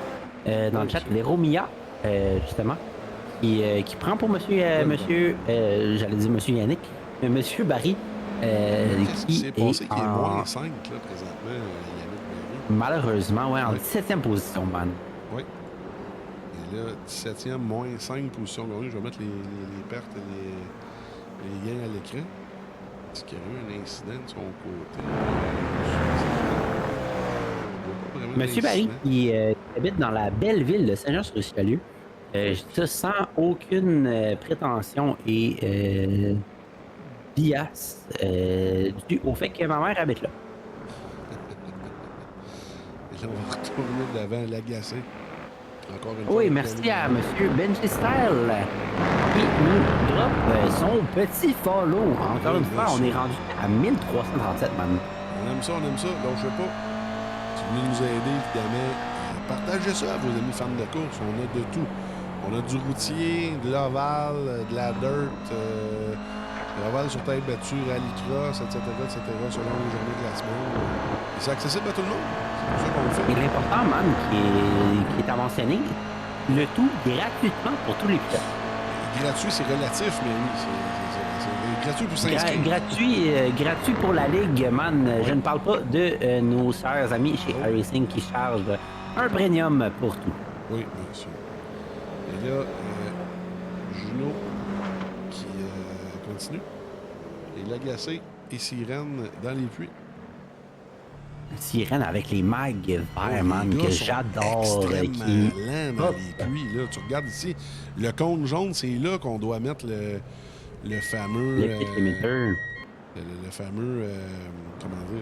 dans le chat, Véro Mia, justement, qui prend pour j'allais dire Monsieur Yannick, mais Monsieur Barry. Qu'est-ce qui s'est passé qui est en... moins 5 là, présentement, Yannick Barry? Malheureusement, ouais, en 17e position, man. Oui. Et là, 17e, moins 5 positions gagnées. Je vais mettre les pertes et les gains à l'écran. Est-ce qu'il y a eu un incident de son côté? Monsieur Barry, qui habite dans la belle ville de Saint-Jean-sur-Richelieu, je dis ça sans aucune prétention et bias dû au fait que ma mère habite là. Et là, on va retourner devant l'agacé. Encore une fois. Oui, merci à Monsieur Benji Style qui nous drop son petit follow. Encore une fois, on est rendu à 1337, man. On aime ça. Donc, je sais pas. Si vous voulez nous aider, évidemment, partagez ça à vos amis fans de course. On a de tout. On a du routier, de l'ovale, de la dirt, de l'ovale sur tête battue, rallycross, etc., selon les journées de la semaine. Et c'est accessible à tout le monde. C'est pour ça qu'on le fait. Et l'important, man, qui est à mentionner, le tout gratuitement pour tous les pilotes. Gratuit, c'est relatif, mais oui, c'est gratuit pour s'inscrire. Gratuit pour la Ligue, man. Je ne parle pas de nos chers amis chez iRacing qui chargent un premium pour tout. Oui, bien sûr. Et là, Juno qui continue. Et l'agacé et Sirène dans les puits. Sirène avec les mags verts, man, les gars que sont j'adore. extrêmement lents dans les puits. Là. Tu regardes ici, le cône jaune, c'est là qu'on doit mettre le fameux... Le pit limiter. Le fameux... comment dire?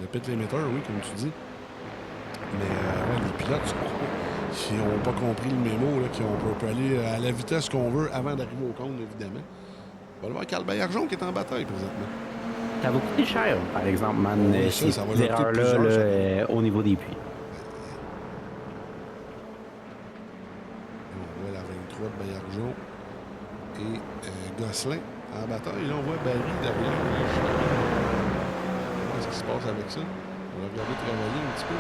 Le pit limiter, oui, comme tu dis. Mais ouais, les pilotes qui n'ont pas compris le mémo, là, on peut aller à la vitesse qu'on veut avant d'arriver au cône, évidemment. On va le voir Carl Baillargeon qui est en bataille présentement. Ça va coûter cher, par exemple, man, Oui, ces ça va coûter erreurs-là plusieurs, au niveau des puits. On voit la 23 de Baillargeon et Gosselin en bataille. Là, on voit Barry derrière. Qu'est-ce qui se passe avec ça? On va regarder travailler un petit peu.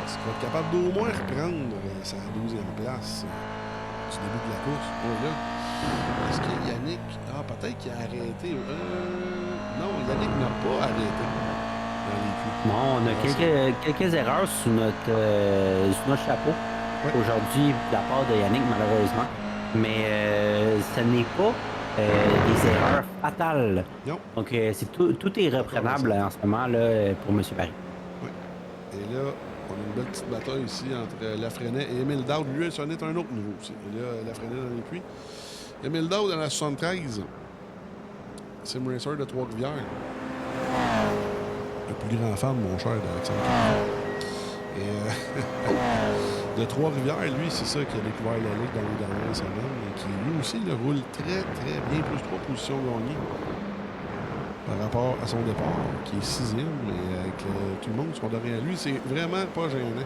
Est-ce qu'il va être capable d'au moins reprendre sa 12e place du début de la course? Oh là. Est-ce que Yannick... Ah, peut-être qu'il a arrêté. Non, Yannick n'a pas arrêté dans les puits. Bon, on a quelques erreurs sous notre chapeau aujourd'hui de la part de Yannick, malheureusement. Mais ce n'est pas des erreurs fatales. Non. Donc, tout est reprenable en ce moment là, pour M. Barry. Oui. Et là, on a une belle petite bataille ici entre Lafrenet et Émile Dowd. Lui, c'en est un autre niveau aussi. Et là, Lafrenet dans les puits. Émile Dowd dans la 73. Sim Racer de Trois-Rivières. Le plus grand fan, mon cher, d'Alexandre. Et de Trois-Rivières, lui, c'est ça qui a découvert la Ligue dans les dernières semaines. Et qui, lui aussi, le roule très, très bien. Plus 3 positions gagnées. par rapport à son départ, qui est 6e, mais avec tout le monde sont derrière lui. C'est vraiment pas gênant.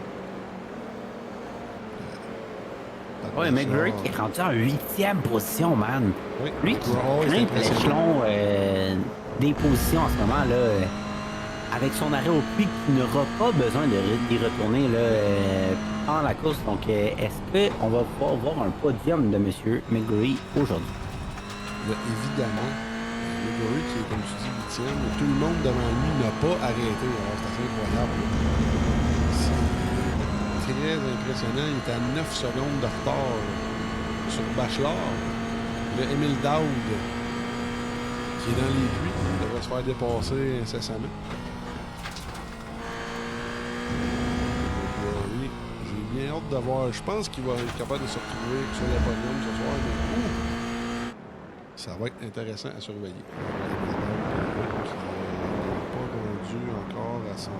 Ouais, McGurry qui est rendu en 8e position, man. Oui. Lui qui Oh, c'est grimpe impressionnant. l'échelon des positions en ce moment, là, avec son arrêt au puits, qui n'aura pas besoin d'y retourner là, pendant la course. Donc, est-ce qu'on va pouvoir voir un podium de M. McGurry aujourd'hui? Évidemment, McGurry qui est, comme tu dis, 8e, tout le monde devant lui n'a pas arrêté. Alors, c'est assez incroyable. C'est très impressionnant. Il est à 9 secondes de retard sur Bachelard. Le Émile Daoud, qui est dans les puits, devrait se faire dépasser incessamment. Oui, j'ai bien hâte de voir. Je pense qu'il va être capable de se retrouver sur le podium ce soir, mais ça va être intéressant à surveiller. Qui n'est pas rendu encore à son...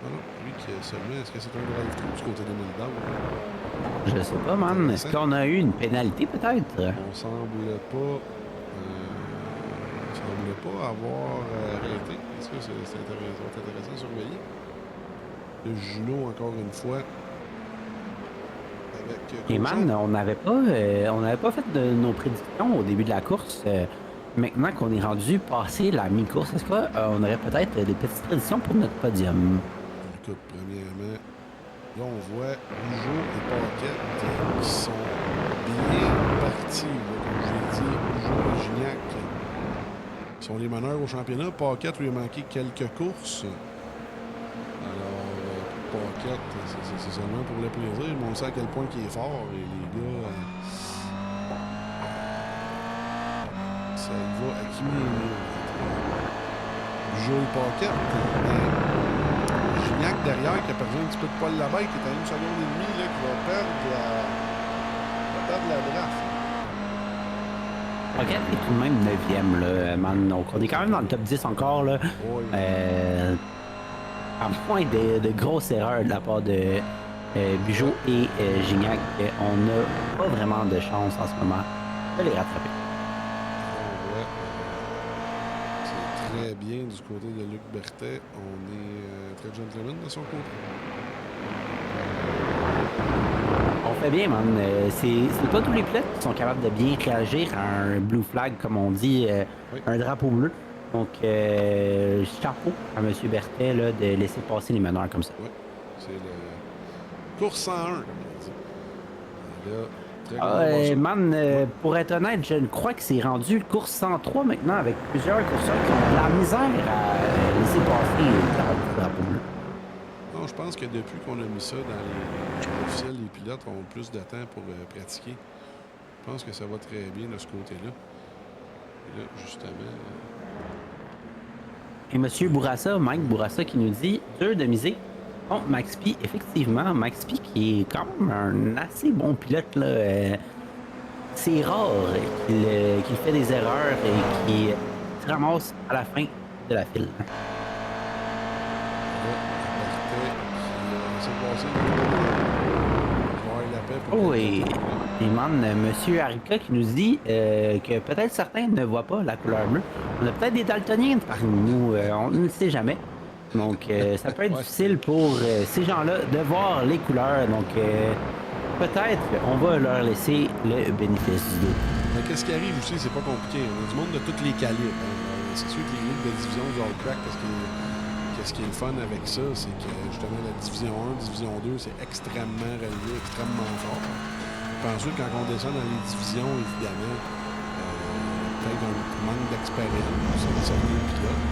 non, lui qui est seulement... Est-ce que c'est un drive-thru du côté de Mildau? Je sais pas, man. Est-ce qu'on a eu une pénalité, peut-être? On semble pas avoir arrêté. Est-ce que ça va être intéressant à surveiller? Le Juno, encore une fois. Et man, on n'avait pas fait de nos prédictions au début de la course. Maintenant qu'on est rendu passer la mi-course, est-ce qu'on aurait peut-être des petites prédictions pour notre podium? Écoute, premièrement, là on voit Rougeau et Paquette qui sont bien partis. Là, comme j'ai dit, Rougeau et Gignac sont les meneurs au championnat. Paquette lui a manqué quelques courses. Paquette, c'est seulement pour le plaisir, mais on sait à quel point il est fort et les gars, ça y va à qui Joe Paquette, Gignac derrière qui a perdu un petit peu de poil là-bas, qui est à 1 seconde et demie, là, qui va perdre la draft. Paquette est tout de même 9e, là, man. Donc on est quand même dans le top 10 encore, là. Oui. À moins de grosses erreurs de la part de Bugeaud et Gignac, on n'a pas vraiment de chance en ce moment de les rattraper. Ouais. C'est très bien du côté de Luc Berthet. On est très gentleman de son côté. On fait bien, man. C'est pas tous les pilotes qui sont capables de bien réagir à un blue flag, comme on dit, Oui. un drapeau bleu. Donc, chapeau à M. Berthet là, de laisser passer les meneurs comme ça. Oui, c'est le course 101, comme on dit. Et là, très Ah, gros man, pour être honnête, je crois que c'est rendu le course 103 maintenant, avec plusieurs courseurs qui ont de la misère à laisser passer le drapeau bleu. Non, je pense que depuis qu'on a mis ça dans les officiels, les pilotes ont plus de temps pour pratiquer. Je pense que ça va très bien de ce côté-là. Et là, justement... Et M. Bourassa, Mike Bourassa, qui nous dit dur de miser contre Max P. Effectivement, Max P qui est quand même un assez bon pilote, là. C'est rare qu'il fait des erreurs et qu'il se ramasse à la fin de la file. Oh, et man, M. Harika qui nous dit que peut-être certains ne voient pas la couleur bleue. On a peut-être des daltoniens parmi nous, on ne le sait jamais. Donc, ça peut être difficile pour ces gens-là de voir les couleurs. Donc, peut-être on va leur laisser le bénéfice du doute. Mais qu'est-ce qui arrive aussi, c'est pas compliqué. On a du monde de tous les calibres. Hein. C'est sûr que les ligues de division du All Crack, qu'est-ce qui est le fun avec ça, c'est que justement la division 1, division 2, c'est extrêmement relevé, extrêmement fort. Puis ensuite, quand on descend dans les divisions, évidemment, peut-être un manque d'expérience, certains pilotes,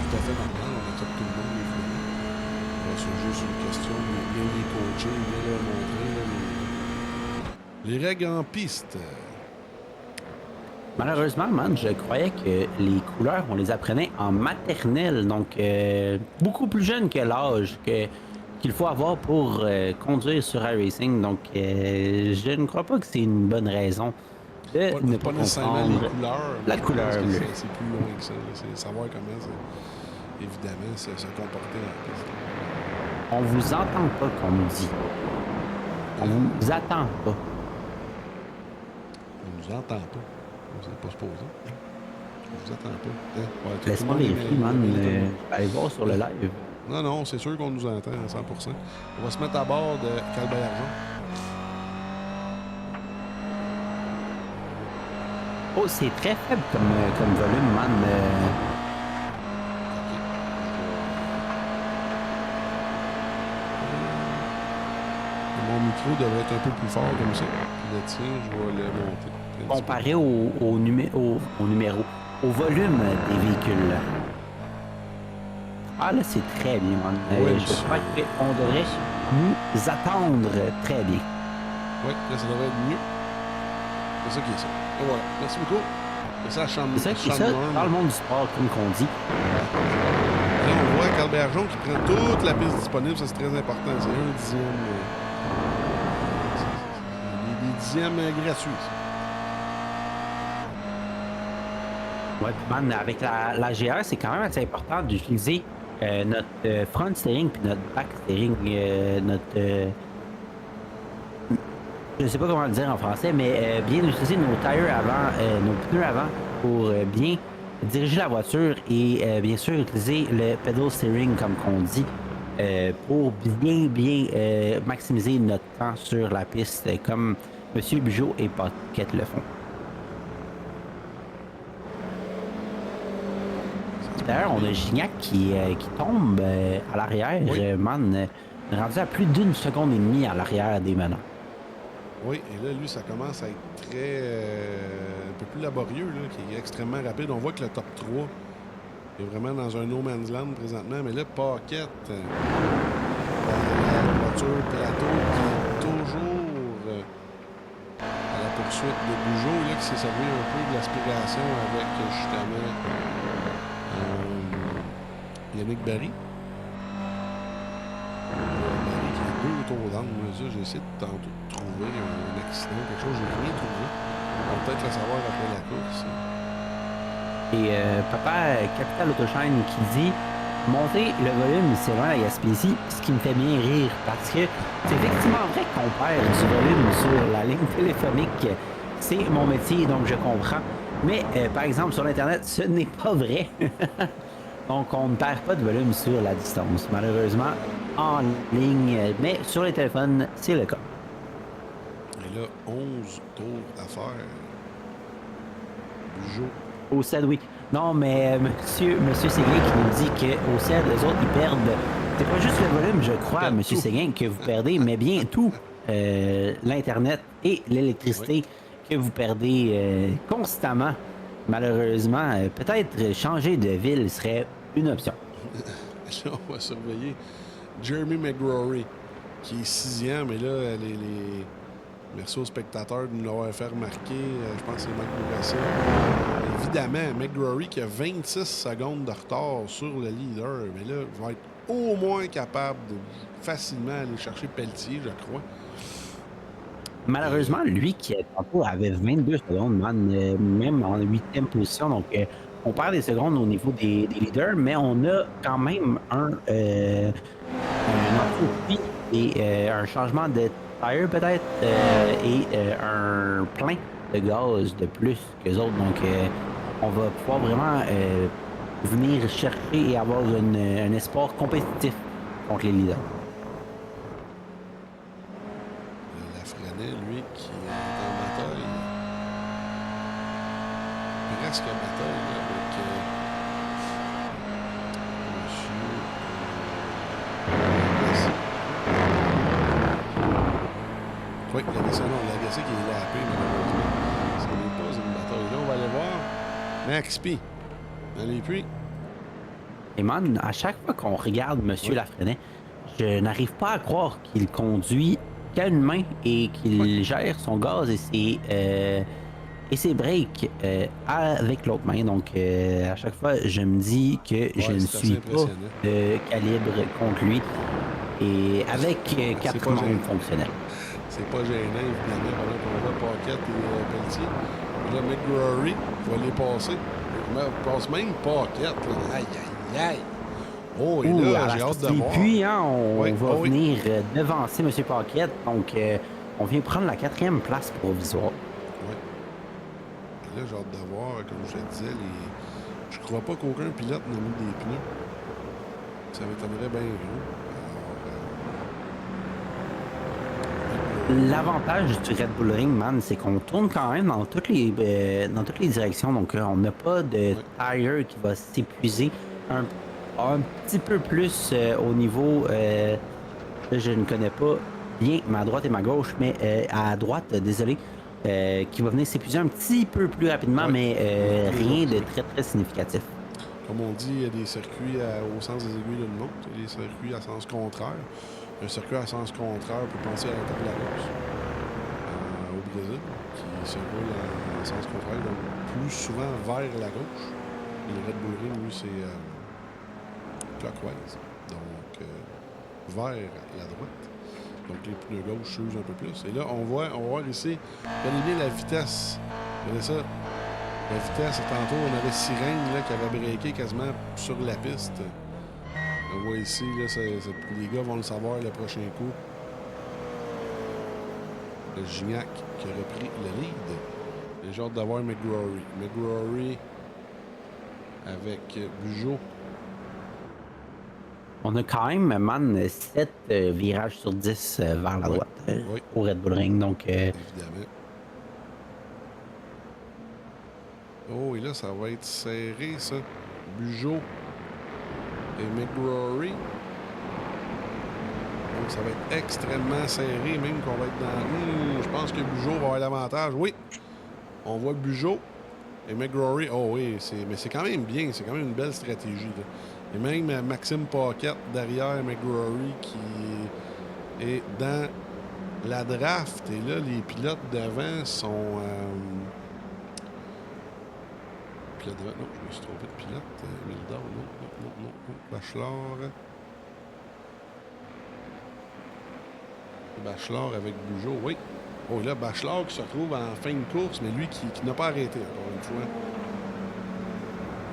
tout à fait normal, on accepte tout le monde, évidemment. C'est juste une question de bien les coacher, bien leur montrer les règles en piste. Malheureusement, man, je croyais que les couleurs, on les apprenait en maternelle, donc beaucoup plus jeune que l'âge qu'il faut avoir pour conduire sur iRacing. Donc, je ne crois pas que c'est une bonne raison de ne pas comprendre les couleurs, la couleur bleue. C'est plus loin que ça. C'est savoir comment, évidemment, se comporter en piste. On vous entend pas, comme on dit. On vous attend pas. On nous entend pas. C'est pas supposé. Je vous attends pas. Hein? Ouais, tout le Laisse-moi monde est vérifier, man. Allez voir sur le live. Non, non, c'est sûr qu'on nous entend à 100%. On va se mettre à bord de Calbert-Argent. Oh, c'est très faible comme volume, man. Mon micro devrait être un peu plus fort comme ça. Le tien, je vais le monter. Comparé au numéro, au volume des véhicules. Ah, là, c'est très bien, man. Oui, je crois qu'on devrait nous attendre très bien. Oui, là, ça devrait être mieux. C'est ça qui est ça. Et voilà. Merci beaucoup. C'est ça, C'est ça qui est ça, dans le monde du sport, comme qu'on dit. Là, on voit Calbert-Argent qui prend toute la piste disponible. Ça, c'est très important. C'est un dixième. Des dixièmes gratuits. Ouais, puis man, avec la GR, c'est quand même assez important d'utiliser notre front steering puis notre back steering, je sais pas comment le dire en français, mais bien utiliser nos tires avant, nos pneus avant pour bien diriger la voiture et bien sûr utiliser le pedal steering comme qu'on dit pour bien maximiser notre temps sur la piste comme M. Bugeaud et Paquette le font. D'ailleurs, on a Gignac qui tombe à l'arrière, oui. man, rendu à plus d'une seconde et demie à l'arrière des menants. Oui, et là, lui, ça commence à être très. Un peu plus laborieux, là, qui est extrêmement rapide. On voit que le top 3 est vraiment dans un no man's land présentement, mais là, Paquette, la voiture plateau qui est toujours à la poursuite de Bugeaud, là, qui s'est servi un peu de l'aspiration avec justement Yannick Barry. Barry qui est 2 tours d'angle. J'ai essayé de tantôt de trouver un accident, quelque chose, j'ai rien trouvé. On va peut-être le savoir après la course. Et papa Capital Autoshine qui dit monter le volume, c'est loin la Gaspésie, ce qui me fait bien rire parce que c'est effectivement vrai qu'on perd du volume sur la ligne téléphonique. C'est mon métier, donc je comprends. Mais par exemple, sur l'Internet, ce n'est pas vrai. Donc, on ne perd pas de volume sur la distance, malheureusement, en ligne. Mais sur les téléphones, c'est le cas. Et là, 11 tours à faire. Bugeaud. Au CED, oui. Non, mais monsieur Séguin qui nous dit qu'au CED, les autres, ils perdent. C'est pas juste le volume, je crois, monsieur Séguin, que vous perdez, mais bien tout. L'Internet et l'électricité que vous perdez constamment. Malheureusement, peut-être changer de ville serait une option. Là, on va surveiller Jeremy McGrory, qui est 6e, mais là, merci aux spectateurs de nous l'avoir fait remarquer. Je pense que c'est Mike Bourassa. Évidemment, McGrory qui a 26 secondes de retard sur le leader, mais là, va être au moins capable de facilement aller chercher Pelletier, je crois. Malheureusement, lui qui tantôt avait 22 secondes, man, même en 8e position, donc on perd des secondes au niveau des leaders, mais on a quand même un entropie et un changement de tire peut-être et un plein de gaz de plus que les autres. Donc on va pouvoir vraiment venir chercher et avoir un espoir compétitif contre les leaders. Lui qui est en bataille. Presque bataille avec monsieur. Oui, l'Agacé qui est lapé, malheureusement. Ce n'est pas une bataille. Là, on va aller voir Max P. Dans les puits. Et man, à chaque fois qu'on regarde monsieur Lafrenet, je n'arrive pas à croire qu'il conduit qu'à une main et qu'il gère son gaz et ses breaks avec l'autre main. Donc, à chaque fois, je me dis que je ne suis pas de calibre contre lui et avec 4 membres fonctionnels. C'est pas gênant, évidemment, pendant qu'on voit Paquette et Pelletier. Là, McGrory va les passer. Il passe même Paquette. Aïe, aïe, aïe. Oh, et là, j'ai hâte de voir. Et puis, hein, on va venir devancer M. Paquette. Donc, on vient prendre la 4e place provisoire. Oui. là, j'ai hâte de voir, comme je te disais, je crois pas qu'aucun pilote n'a mis des pneus. Ça m'étonnerait bien gros. L'avantage du Red Bull Ring, man, c'est qu'on tourne quand même dans toutes les directions. Donc, on n'a pas de tire qui va s'épuiser un petit peu plus au niveau. Là, je ne connais pas bien ma droite et ma gauche, mais à droite, désolé, qui va venir s'épuiser un petit peu plus rapidement, mais rien de très très significatif. Comme on dit, il y a des circuits au sens des aiguilles d'une montre, il y a des circuits à sens contraire. Un circuit à sens contraire peut penser à la table de la Rose au Brésil, qui se roule en sens contraire, donc plus souvent vers la gauche. Et le Red Bull Ring, lui, c'est clockwise, donc vers la droite. Donc les pneus gauche s'usent un peu plus. Et là, on va voir ici, regardez bien la vitesse. Regardez ça. La vitesse, tantôt, on avait Sirène là, qui avait breaké quasiment sur la piste. On voit ici, là, les gars vont le savoir le prochain coup. Le Gignac qui a repris le lead. J'ai hâte d'avoir McGrory. McGrory avec Bugeaud. On a quand même, man, 7 virages sur 10 vers la droite au Red Bull Ring. Donc, évidemment. Oh, et là, ça va être serré, ça. Bugeaud et McGrory. Donc, ça va être extrêmement serré, même qu'on va être dans... je pense que Bugeaud va avoir l'avantage. Oui, on voit Bugeaud et McGrory. Oh oui, mais c'est quand même bien. C'est quand même une belle stratégie, là. Et même Maxime Paquette derrière McGrory qui est dans la draft. Et là, les pilotes devant sont... pilote devant. Non, je me suis trompé de pilote. Mildor, non. Bachelard avec Bugeaud, oui. Oh, là, Bachelard qui se retrouve en fin de course, mais lui qui n'a pas arrêté, encore une fois.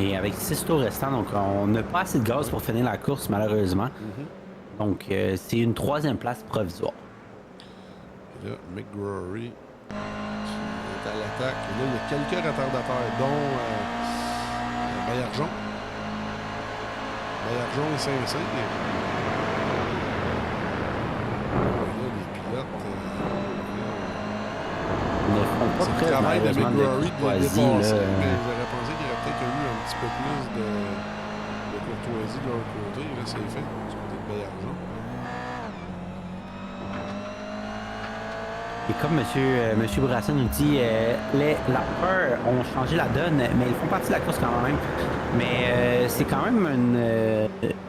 Et avec 6 tours restants, donc on n'a pas assez de gaz pour finir la course, malheureusement. Donc, c'est une 3e place provisoire. Et là, McGrory qui est à l'attaque. Et là, il y a quelques retardateurs, dont Baillargeon. Baillargeon et Saint-Cyr. Ils ne font pas c'est très le travail de malheureusement McGrory de courtoisie, dépasser, là. mais j'aurais pensé qu'il y aurait peut-être eu un petit peu plus de courtoisie de leur côté. Là, c'est fait, du côté de Baillargeon. Et comme Monsieur Bourassa nous dit, les lappeurs ont changé la donne, mais ils font partie de la course quand même. Mais c'est quand même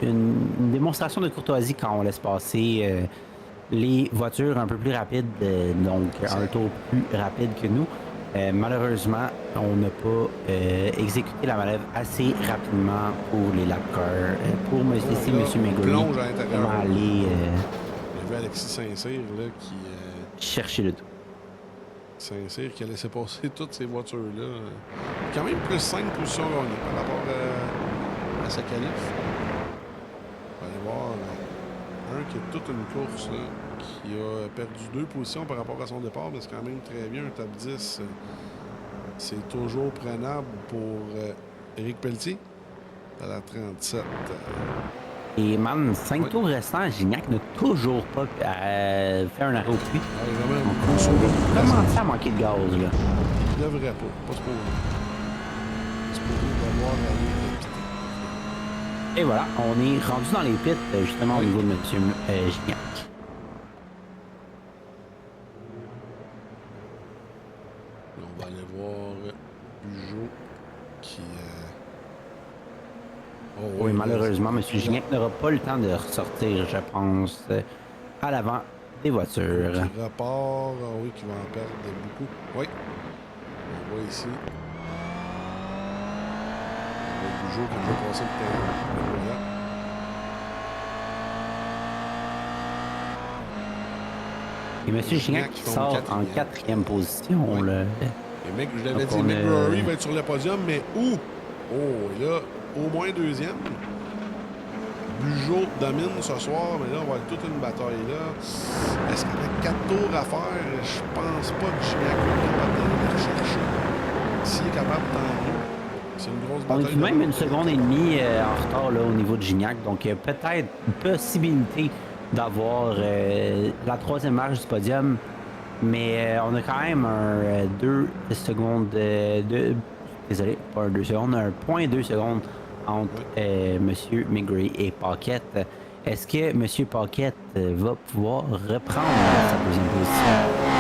une démonstration de courtoisie quand on laisse passer les voitures un peu plus rapides, donc un tour plus rapide que nous. Malheureusement, on n'a pas exécuté la manœuvre assez rapidement pour les lap-cars. Pour laisser M. McGrory Plonge à l'intérieur. vraiment aller Il y avait Alexis Saint-Cyr là, qui... chercher le tout. Saint-Cyr qui a laissé passer toutes ces voitures-là. Quand même plus 5 positions gagnées par rapport à sa qualif. On va aller voir un qui a toute une course là, qui a perdu 2 positions par rapport à son départ, mais c'est quand même très bien. Un top 10, c'est toujours prenable pour Éric Pelletier à la 37. Et man, 5 tours restants, Gignac n'a toujours pas fait un arrêt au puits. On commence à manquer de gaz, là. Il devrait pas se poser. Se poser d'avoir aller piter. Et voilà, on est rendu dans les pits, justement, au niveau de M. Gignac. Là, on va aller voir Bugeaud qui... oui, malheureusement, M. Gignac n'aura pas le temps de ressortir, je pense, à l'avant des voitures. Qui repart, oui, qui va en perdre beaucoup. Oui. On voit ici. On voit Bugeaud qui va passer le terrain. Et M. Gignac qui sort en 4e position. Oui. Là. Et mec, je l'avais dit, Donc, McGrory va être sur le podium, mais où? Oh, et là, au moins 2e. Bugeaud domine ce soir, mais là, on va avoir toute une bataille là. Est-ce qu'avec 4 tours à faire, je pense pas que Gignac va être capable d'aller le rechercher. S'il est c'est une grosse On est bataille. tout de même une seconde et demie en retard là, au niveau de Gignac, donc il y a peut-être une possibilité d'avoir la troisième marche du podium, mais on a quand même un 2 secondes, désolé, pas un 2 secondes, un 0.2 secondes entre Monsieur McGrady et Paquette. Est-ce que Monsieur Paquette va pouvoir reprendre sa deuxième position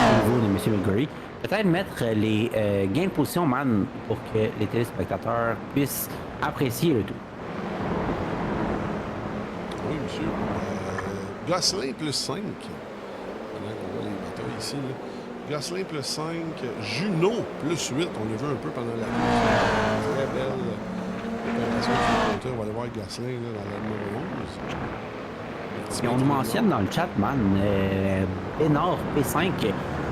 au niveau de Monsieur McGrady? Peut-être mettre les gains de position, man, pour que les téléspectateurs puissent apprécier le tout. Oui, monsieur. Gosselin plus 5. Pendant qu'on voit les batailles ici. Là. Gosselin plus 5. Juno plus 8. On l'a vu un peu pendant la course. Très belle opération du compteur. On va aller voir Gosselin là, dans la numéro 11. Et on nous mentionne dans le chat, man, Bénard P5.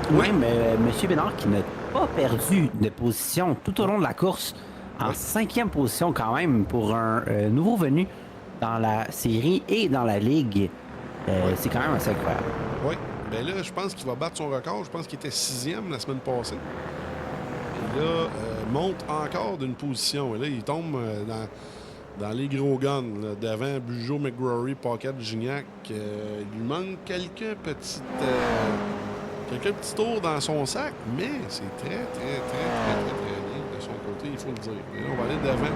Tout de même, Monsieur Bénard qui n'a pas perdu de position tout au long de la course. En 5e position quand même pour un nouveau venu dans la série et dans la ligue. C'est quand même assez incroyable. Oui. Bien là, je pense qu'il va battre son record. Je pense qu'il était 6e la semaine passée. Et là, monte encore d'une position. Et là, il tombe dans les gros guns. Là, devant Bugeaud, McGrory, Paquette, Gignac. Il lui manque quelques petits tours dans son sac. Mais c'est très bien de son côté, il faut le dire. Et là, on va aller devant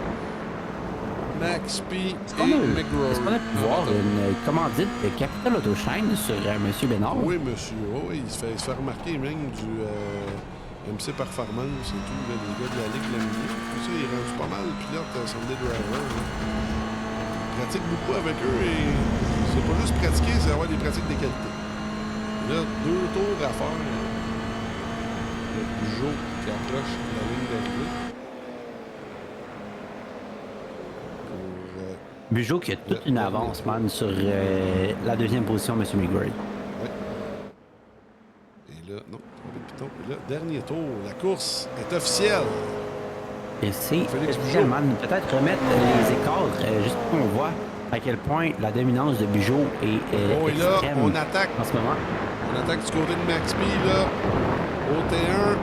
Max P et McGrory. Est-ce qu'on a pu voir une commandite de Capital Autoshine sur M. Bénard? Oui, monsieur. Oh, oui, il se fait remarquer même du MC Performance et tout. Là, les gars de la Ligue l'aiment bien. Tout ça, il est rendu pas mal pilote Sunday Driver. Il pratique beaucoup avec eux et c'est pas juste pratiquer, c'est avoir des pratiques de qualité. Là, 2 tours à faire. Le Peugeot qui approche la ligne d'arrivée. Bugeaud qui a toute une avance, man, sur la deuxième position, M. McGrady. Oui. Et là, non, piton. Et là, dernier tour. La course est officielle. Et c'est officiel, man. Peut-être remettre les écarts, juste pour qu'on voit à quel point la dominance de Bugeaud est et là, extrême on attaque. en ce moment. On attaque du côté de Max P, là. Au T1.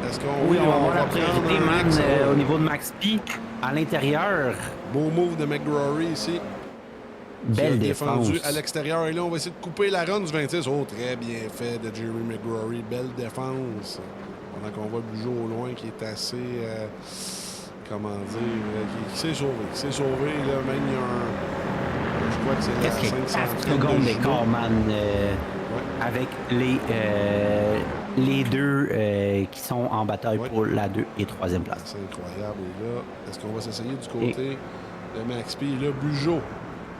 Est-ce qu'on Oui, on va avoir la prendre priorité, un man, X, au niveau de Max P. À l'intérieur, beau move de McGrory ici. belle défendu défense. à l'extérieur. Et là, on va essayer de couper la run du 26. Oh, très bien fait de Jerry McGrory. Belle défense. Pendant qu'on voit Bugeaud au loin qui est assez... comment dire? Qui s'est sauvé. Qui s'est sauvé. Là, même il y a un... Je crois que c'est Qu'est-ce qu'il y a 4 530 secondes de d'écart, man, avec les deux qui sont en bataille pour la 2 et 3e place. C'est incroyable. Et là, est-ce qu'on va s'essayer du côté de Max P? Et là, Bugeaud.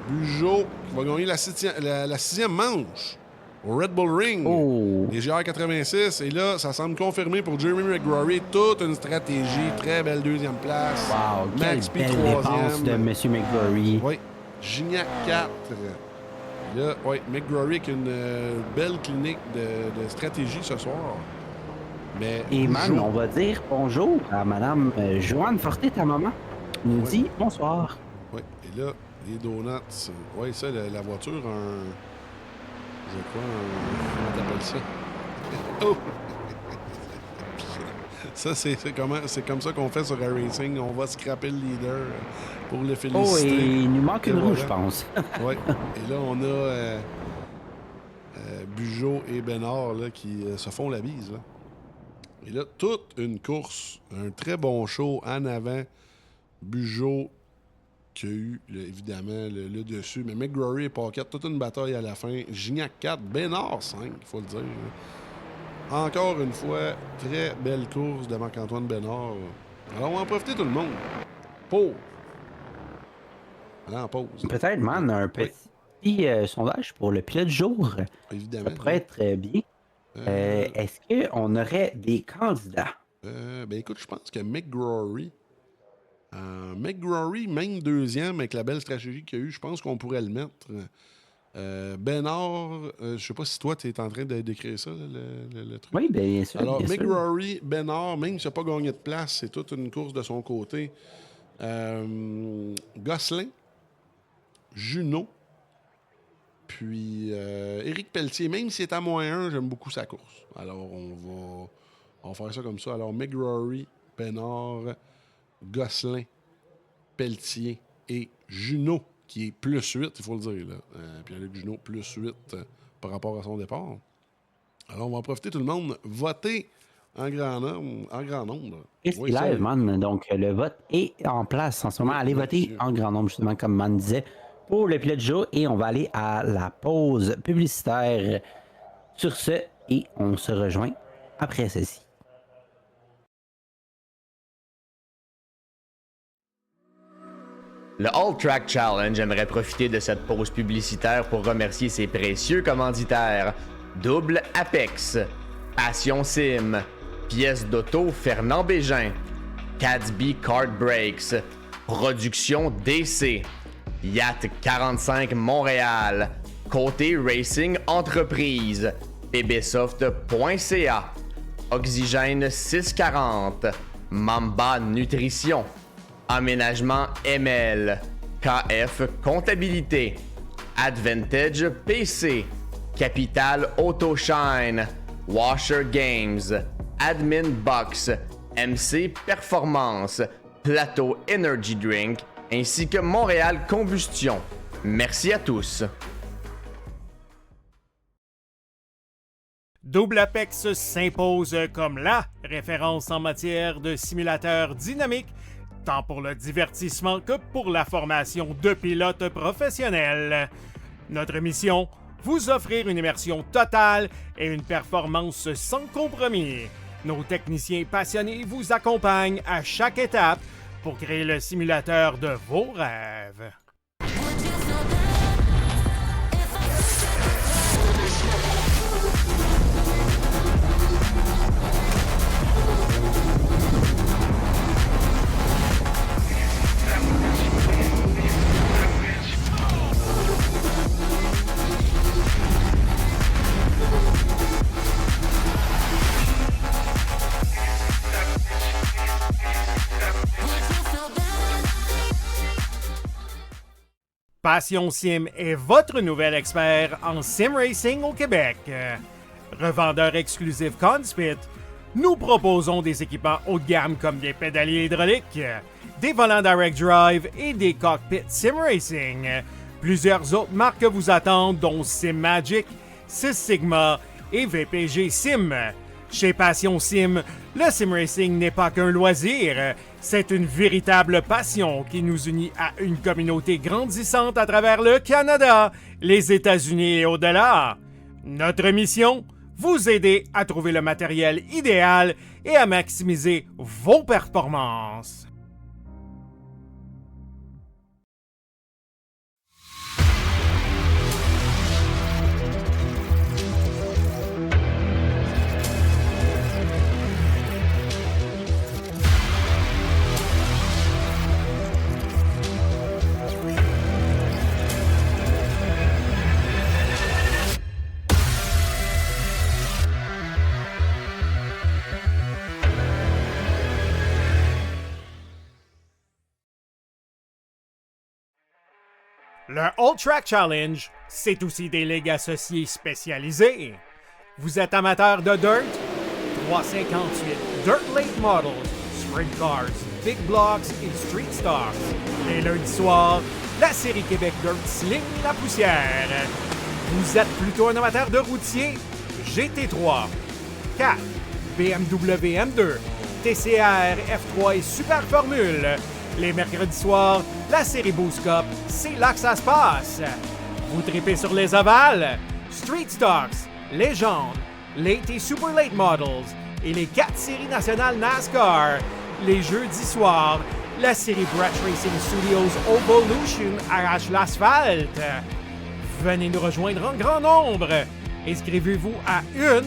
Bugeaud qui va gagner la 6e manche au Red Bull Ring. Oh. Les GR86. Et là, ça semble confirmé pour Jeremy McGrory. Toute une stratégie. Très belle 2e place. Wow, Max quelle P, belle défense de 3e. M. McGrory. Oui. Gignac 4. Là, oui, McGrory avec une belle clinique de stratégie ce soir. Mais Et man, Bugeaud, on va dire bonjour à Mme Joanne Forté, ta maman. Elle nous dit bonsoir. oui. Et là, les donuts. Oui, ça, la voiture, je crois, comment t'appelles ça? Oh! Ça, c'est comme ça qu'on fait sur iRacing. On va scraper le leader pour le féliciter. Oh, et il nous manque une Et roue, voilà. je pense. Oui. Et là, on a Bugeaud et Bénard là, qui se font la bise. Là. Et là, toute une course, un très bon show en avant. Bugeaud qui a eu, là, évidemment, le dessus. Mais McGrory et Paquette, toute une bataille à la fin. Gignac 4, Bénard 5, il faut le dire. Là. Encore une fois, très belle course de Marc-Antoine Bénard. Alors, on va en profiter tout le monde. Pause. Allez, en pause. Peut-être, man, un petit sondage pour le pilote du jour. Évidemment. Ça pourrait être bien. Est-ce qu'on aurait des candidats? Ben écoute, je pense que McGrory, même 2e avec la belle stratégie qu'il y a eu, je pense qu'on pourrait le mettre. Bénard, je sais pas si toi, tu es en train de décrire ça, le truc. Oui, bien sûr. Alors, bien sûr. McGrory, Bénard, même s'il n'a pas gagné de place, c'est toute une course de son côté. Gosselin, Juno, puis Éric Pelletier, même s'il est à -1, j'aime beaucoup sa course. Alors, on va faire ça comme ça. Alors, McGrory, Bénard, Gosselin Pelletier et Junot, qui est plus 8, il faut le dire. Là. Pierre-Luc Junot, plus 8 par rapport à son départ. Alors, on va en profiter, tout le monde. Votez en grand nombre. Et c'est live, man. Donc, le vote est en place en ce moment. Allez voter en grand nombre, justement, comme Man disait, pour le pilote du jour. Et on va aller à la pause publicitaire sur ce. Et on se rejoint après ceci. Le All Track Challenge aimerait profiter de cette pause publicitaire pour remercier ses précieux commanditaires. Double Apex, Passion Sim, Pièces d'auto Fernand Bégin, Cadsby Kart Brakes, Production DC, Yacht 45 Montréal, Côté Racing Entreprise, pbsoft.ca, Oxygène 640, Mamba Nutrition, Aménagement ML, KF Comptabilité, Advantage PC, Capital Autoshine, Washer Games, Admin Box, MC Performance, Plateau Energy Drink, ainsi que Montréal Combustion. Merci à tous. Double Apex s'impose comme la référence en matière de simulateurs dynamiques, tant pour le divertissement que pour la formation de pilotes professionnels. Notre mission, vous offrir une immersion totale et une performance sans compromis. Nos techniciens passionnés vous accompagnent à chaque étape pour créer le simulateur de vos rêves. Passion Sim est votre nouvel expert en sim racing au Québec. Revendeur exclusif Conspit, nous proposons des équipements haut de gamme comme des pédaliers hydrauliques, des volants direct drive et des cockpits sim racing. Plusieurs autres marques vous attendent, dont SimMagic, Sys Sigma et VPG Sim. Chez Passion Sim, le sim racing n'est pas qu'un loisir, c'est une véritable passion qui nous unit à une communauté grandissante à travers le Canada, les États-Unis et au-delà. Notre mission, vous aider à trouver le matériel idéal et à maximiser vos performances. Le All Track Challenge, c'est aussi des ligues associées spécialisées. Vous êtes amateur de dirt? 358 Dirt Late Models, Sprint Cars, Big Blocks et Street Stocks. Les lundis soirs, la série Québec Dirt sling la poussière. Vous êtes plutôt un amateur de routier? GT3, 4, BMW M2, TCR, F3 et Super Formule. Les mercredis soirs, la série Boost Cup, c'est là que ça se passe. Vous tripez sur les ovales? Street Stocks, Légende, Late et Super Late Models et les 4 séries nationales NASCAR. Les jeudis soirs, la série Brett Racing Studios Evolution arrache l'asphalte. Venez nous rejoindre en grand nombre. Inscrivez-vous à 1,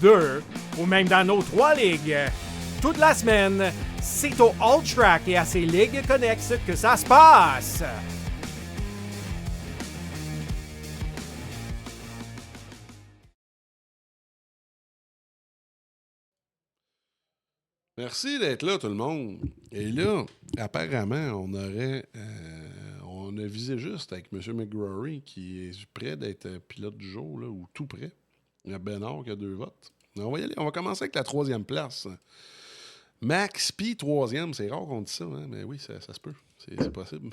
2 ou même dans nos 3 ligues. Toute la semaine, c'est au All Track et à ses ligues connexes que ça se passe. Merci d'être là, tout le monde. Et là, apparemment, on a visé juste avec M. McGrory, qui est prêt d'être pilote du jour, là, ou tout prêt. Il y a Bénard qui a 2 votes. On va y aller. On va commencer avec la 3e place. Max P, 3e. C'est rare qu'on dise ça, hein? Mais oui, ça se peut. C'est possible.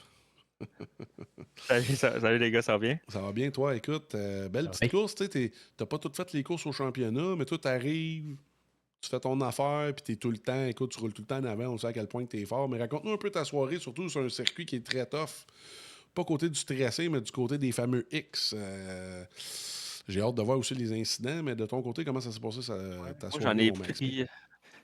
Salut les gars, ça va bien? Ça va bien, toi? Écoute, belle petite course. Tu sais, t'as pas tout fait les courses au championnat, mais toi, t'arrives, tu fais ton affaire, puis t'es tout le temps, écoute, tu roules tout le temps en avant, on sait à quel point t'es fort. Mais raconte-nous un peu ta soirée, surtout sur un circuit qui est très tough. Pas côté du stressé, mais du côté des fameux X. J'ai hâte de voir aussi les incidents, mais de ton côté, comment ça s'est passé ta soirée?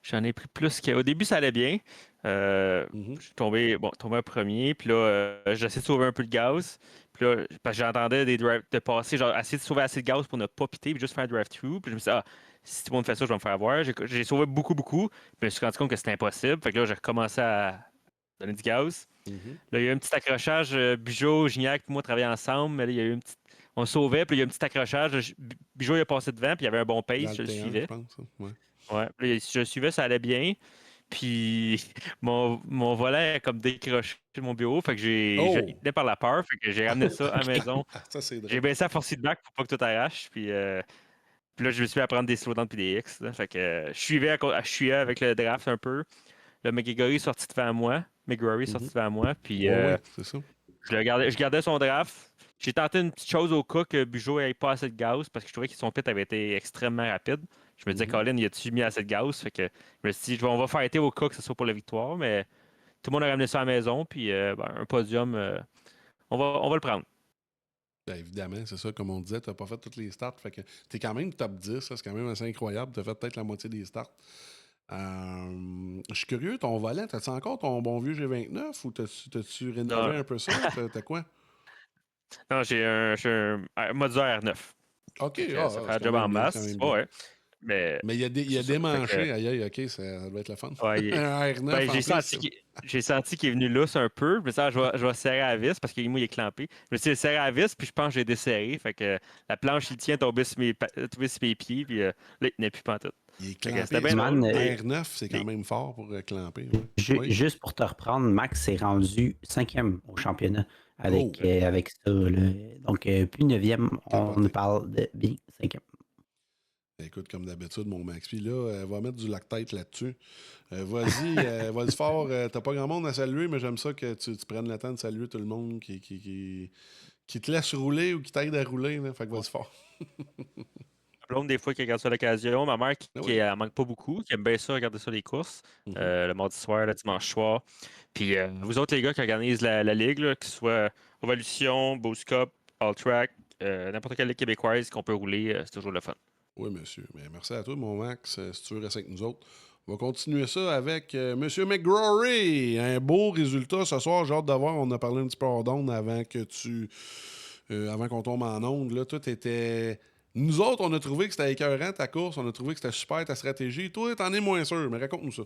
J'en ai pris plus qu'au début, ça allait bien. Je suis tombé un premier, puis là, j'essaie de sauver un peu de gaz. Puis là, parce que j'entendais des drive de passer, genre essayer de sauver assez de gaz pour ne pas piter, puis juste faire un drive-through. Puis je me suis dit, si tout le monde fait ça, je vais me faire avoir. J'ai sauvé beaucoup, beaucoup. Puis je me suis rendu compte que c'était impossible. Fait que là, j'ai recommencé à donner du gaz. Là, il y a eu un petit accrochage. Bijou, Gignac, puis moi travaillaient ensemble, mais là, il y a eu un petit. On sauvait, puis il y a eu un petit accrochage. Bijou, il a passé devant, puis il y avait un bon pace, je le suivais. Je pense, ouais. Ouais, puis je le suivais, ça allait bien. Puis mon volet a comme décroché de mon bureau, fait que j'ai été par la peur, fait que j'ai ramené ça à la maison. Ça, c'est drôle. J'ai baissé la force feedback pour pas que tout arrache, puis là, je me suis mis à prendre des slowdowns puis des X. Là, fait que je suivais avec le draft un peu. Le McGregory est sorti devant moi. Puis c'est ça. je gardais son draft. J'ai tenté une petite chose au cas que Bugeaud n'avait pas assez de gaz parce que je trouvais que son pit avait été extrêmement rapide. Je me disais, Colin, il a-tu mis assez de gaz? Fait que je me suis dit, on va fighter au cas que ce soit pour la victoire, mais tout le monde a ramené ça à la maison, puis un podium, on va le prendre. Ben, évidemment, c'est ça, comme on disait, tu n'as pas fait toutes les starts. Fait que tu es quand même top 10, ça, c'est quand même assez incroyable. Tu as fait peut-être la moitié des starts. Je suis curieux, ton volant, t'as-tu encore ton bon vieux G29 ou t'as-tu rénové un peu ça? T'as quoi? Non, j'ai un Modular R9. OK, ça fait un job en masse. Ouais. Mais il y a des manchés, aïe, OK, ça doit être le fun. Ouais, un R9 j'ai senti qu'il est venu lousse un peu. Je me suis dit, je vais serrer à la vis parce qu'il est clampé. Je me suis dit, serré à la vis, puis je pense que j'ai desserré. Fait que la planche, il tient tombé sur mes pieds, puis là, il n'est plus pantoute. Il est clampé. R9, c'est quand même fort pour clamper. Ouais. Juste pour te reprendre, Max s'est rendu 5e au championnat avec ça. Là. Donc, plus 9e, on nous parle de bien 5e. Écoute, comme d'habitude, mon Max. Puis là, va mettre du lactate là-dessus. Vas-y fort. T'as pas grand monde à saluer, mais j'aime ça que tu prennes le temps de saluer tout le monde qui te laisse rouler ou qui t'aide à rouler. Là. Fait que vas-y fort. Blonde, des fois, qui regarde ça à l'occasion. Ma mère, qui en manque pas beaucoup, qui aime bien ça, regarder ça les courses. Le mardi soir, le dimanche soir. Puis vous autres, les gars qui organisent la ligue, là, que ce soit Revolution, Boost Cup, All Track, n'importe quelle ligue québécoise qu'on peut rouler, c'est toujours le fun. Oui, monsieur. Mais merci à toi, mon Max. Si tu veux rester avec nous autres, on va continuer ça avec Monsieur McGrory. Un beau résultat ce soir. J'ai hâte de voir. On a parlé un petit peu hors d'onde avant qu'on tombe en onde. Là, tout était... Nous autres, on a trouvé que c'était écœurant ta course. On a trouvé que c'était super ta stratégie. Toi, t'en es moins sûr, mais raconte-nous ça.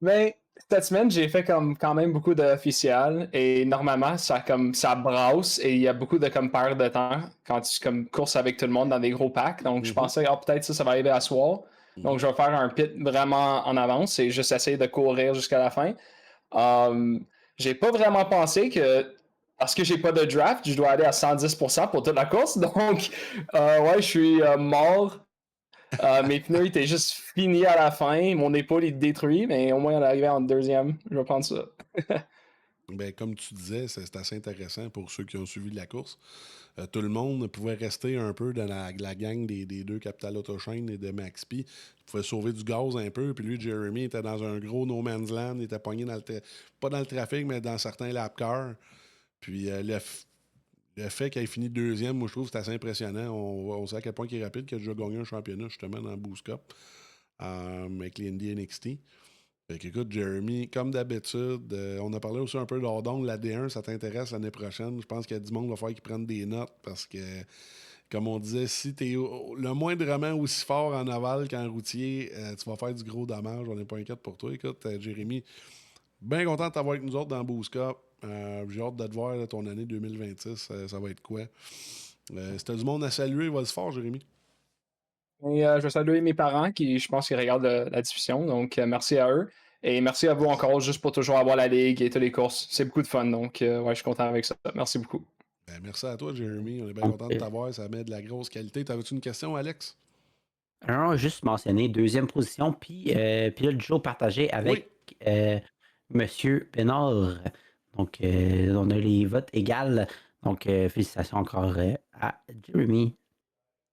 Ben, cette semaine, j'ai fait quand même beaucoup d'officiels et normalement, ça brasse et il y a beaucoup de perte de temps quand tu courses avec tout le monde dans des gros packs. Donc, je pensais, peut-être ça va arriver à soir. Donc, je vais faire un pit vraiment en avance et juste essayer de courir jusqu'à la fin. J'ai pas vraiment pensé que parce que j'ai pas de draft, je dois aller à 110% pour toute la course. Donc, je suis mort. Mes pneus étaient juste finis à la fin. Mon épaule est détruite, mais au moins on est arrivé en deuxième. Je vais prendre ça. Ben, comme tu disais, c'est assez intéressant pour ceux qui ont suivi la course. Tout le monde pouvait rester un peu dans la gang des deux Capital Autoshine et de Max P. Il pouvait sauver du gaz un peu. Puis lui, Jeremy, était dans un gros no man's land. Il était pogné pas dans le trafic, mais dans certains lap cars. Puis le fait qu'il ait fini deuxième, moi, je trouve que c'est assez impressionnant. On sait à quel point il est rapide, qu'il a déjà gagné un championnat, justement, dans le Boost Cup avec les Indy NXT. Fait qu'écoute, Jeremy, comme d'habitude, on a parlé aussi un peu d'Ordon, la D1, ça t'intéresse l'année prochaine. Je pense qu'il y a du monde qui va falloir qu'ils prennent des notes parce que, comme on disait, si t'es le moindrement aussi fort en aval qu'en routier, tu vas faire du gros dommage. On n'est pas inquiète pour toi. Écoute, Jérémy, bien content de t'avoir avec nous autres dans Boost Cup. J'ai hâte de te voir là, ton année 2026. Ça va être quoi? Si t'as du monde à saluer, vas-y fort, Jérémy. Et, je vais saluer mes parents qui, je pense, qu'ils regardent la diffusion. Donc, merci à eux. Et merci à vous encore juste pour toujours avoir la ligue et toutes les courses. C'est beaucoup de fun. Donc, je suis content avec ça. Merci beaucoup. Ben, merci à toi, Jérémy. On est bien content de t'avoir. Ça met de la grosse qualité. T'avais-tu une question, Alex? Non, juste mentionner deuxième position. Puis là, le jour partagé avec Monsieur Bénard. Donc, on a les votes égales. Donc, félicitations encore à Jeremy.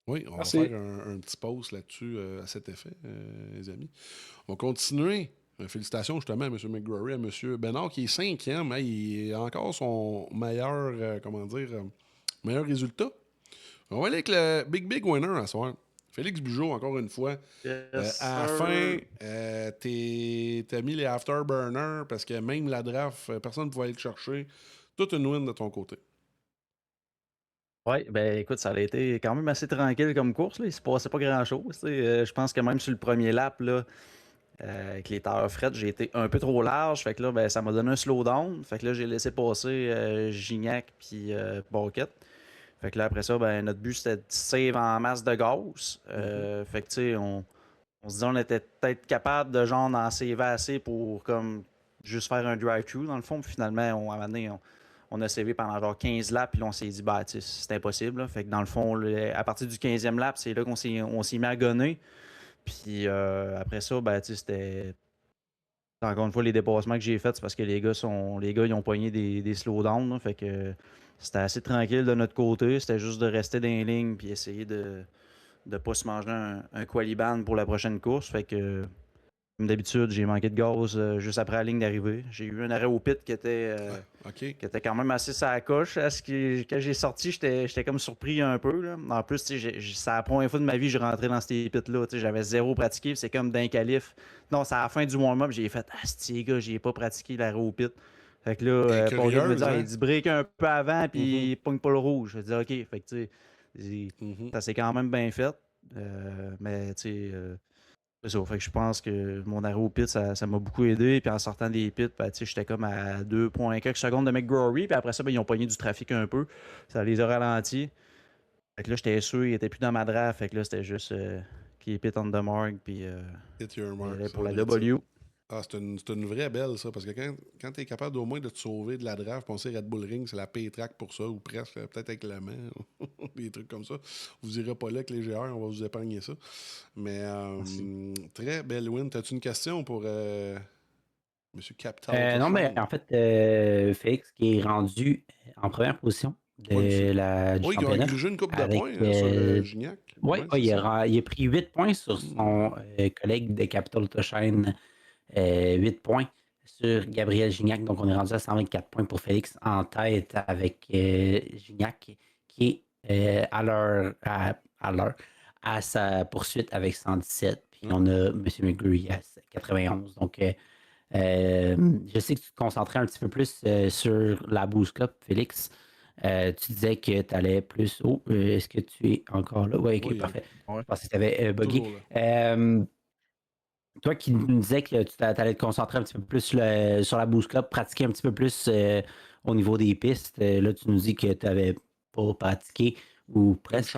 Oui, on Merci. va faire un petit pause là-dessus à cet effet, les amis. On va continuer. Félicitations justement à M. McGrory, à M. Bénard, qui est 5e. Il a encore son meilleur, meilleur résultat. On va aller avec le Big Winner à soir. Félix Bugeaud, encore une fois. À la fin, t'as mis les afterburners parce que même la draft, personne ne pouvait aller le chercher. Toute une win de ton côté. Oui, ben écoute, ça a été quand même assez tranquille comme course. Là. Il se passait pas grand-chose. Je pense que même sur le premier lap, là, avec les tailleurs frettes, j'ai été un peu trop large. Fait que là, ben, ça m'a donné un slowdown. Fait que là, j'ai laissé passer Gignac puis Bucket. Fait que là, après ça, ben, notre but, c'était de save en masse de gaz. Fait que tu sais, on se disait on était peut-être capable de genre d'en saver assez pour comme juste faire un drive-thru dans le fond. Puis finalement, à un moment donné, on a savé pendant genre 15 laps, puis là, on s'est dit, bah, tu sais, c'est impossible. Là. Fait que dans le fond, à partir du 15e lap, c'est là qu'on s'est mis à gonner. Puis après ça, ben, tu sais, c'était. Encore une fois, les dépassements que j'ai faits, c'est parce que les gars, ils ont pogné des slowdowns. Là. Fait que c'était assez tranquille de notre côté. C'était juste de rester dans les lignes puis essayer de ne pas se manger un qualiban pour la prochaine course. Fait que, comme d'habitude, j'ai manqué de gaz juste après la ligne d'arrivée. J'ai eu un arrêt au pit qui était quand même assez sur la coche. Quand j'ai sorti, j'étais comme surpris un peu. Là. En plus, c'est la première fois de ma vie que je rentrais dans ces pits-là. J'avais zéro pratiqué. C'est comme d'un qualif. Non, c'est à la fin du warm-up. J'ai fait « Ah, c'ti, gars, j'ai pas pratiqué l'arrêt au pit. » Fait que là, Paul me dit il dit break un peu avant, puis il pogne pas le rouge. Je dis OK. Fait que tu sais, ça s'est quand même bien fait. Mais tu sais, c'est ça. Fait que je pense que mon arrêt au pit, ça m'a beaucoup aidé. Puis en sortant des pits, ben, j'étais comme à 2 points quelques secondes de McGrory. Puis après ça, ben, ils ont pogné du trafic un peu. Ça les a ralentis. Fait que là, j'étais sûr, il était plus dans ma draft. Fait que là, c'était juste qui est pit on the mark. Puis Hit your mark, pour la W. Ah, c'est une vraie belle, ça, parce que quand tu es capable au moins de te sauver de la draft, on sait Red Bull Ring, c'est la P-Track pour ça, ou presque, peut-être avec la main, des trucs comme ça. Vous irez pas là avec les GR, on va vous épargner ça. Mais très belle win. T'as-tu une question pour M. Capital? Non, mais en fait, Félix qui est rendu en première position du il a championnat. grugé une coupe de avec, points sur Gignac. Oui, il a pris 8 points sur son collègue de Capital Touchine. 8 points sur Gabriel Gignac. Donc, on est rendu à 124 points pour Félix en tête avec Gignac qui est à sa poursuite avec 117. Puis on a M. McGreary à 91. Donc, je sais que tu te concentrais un petit peu plus sur la Boost Cup, Félix. Tu disais que tu allais plus haut. Est-ce que tu es encore là? Oui, ok, parfait. Ouais. Je pensais que tu avais bugué. Toi qui nous disais que tu allais te concentrer un petit peu plus sur la Boost Cup, pratiquer un petit peu plus au niveau des pistes. Là, tu nous dis que tu n'avais pas pratiqué ou presque.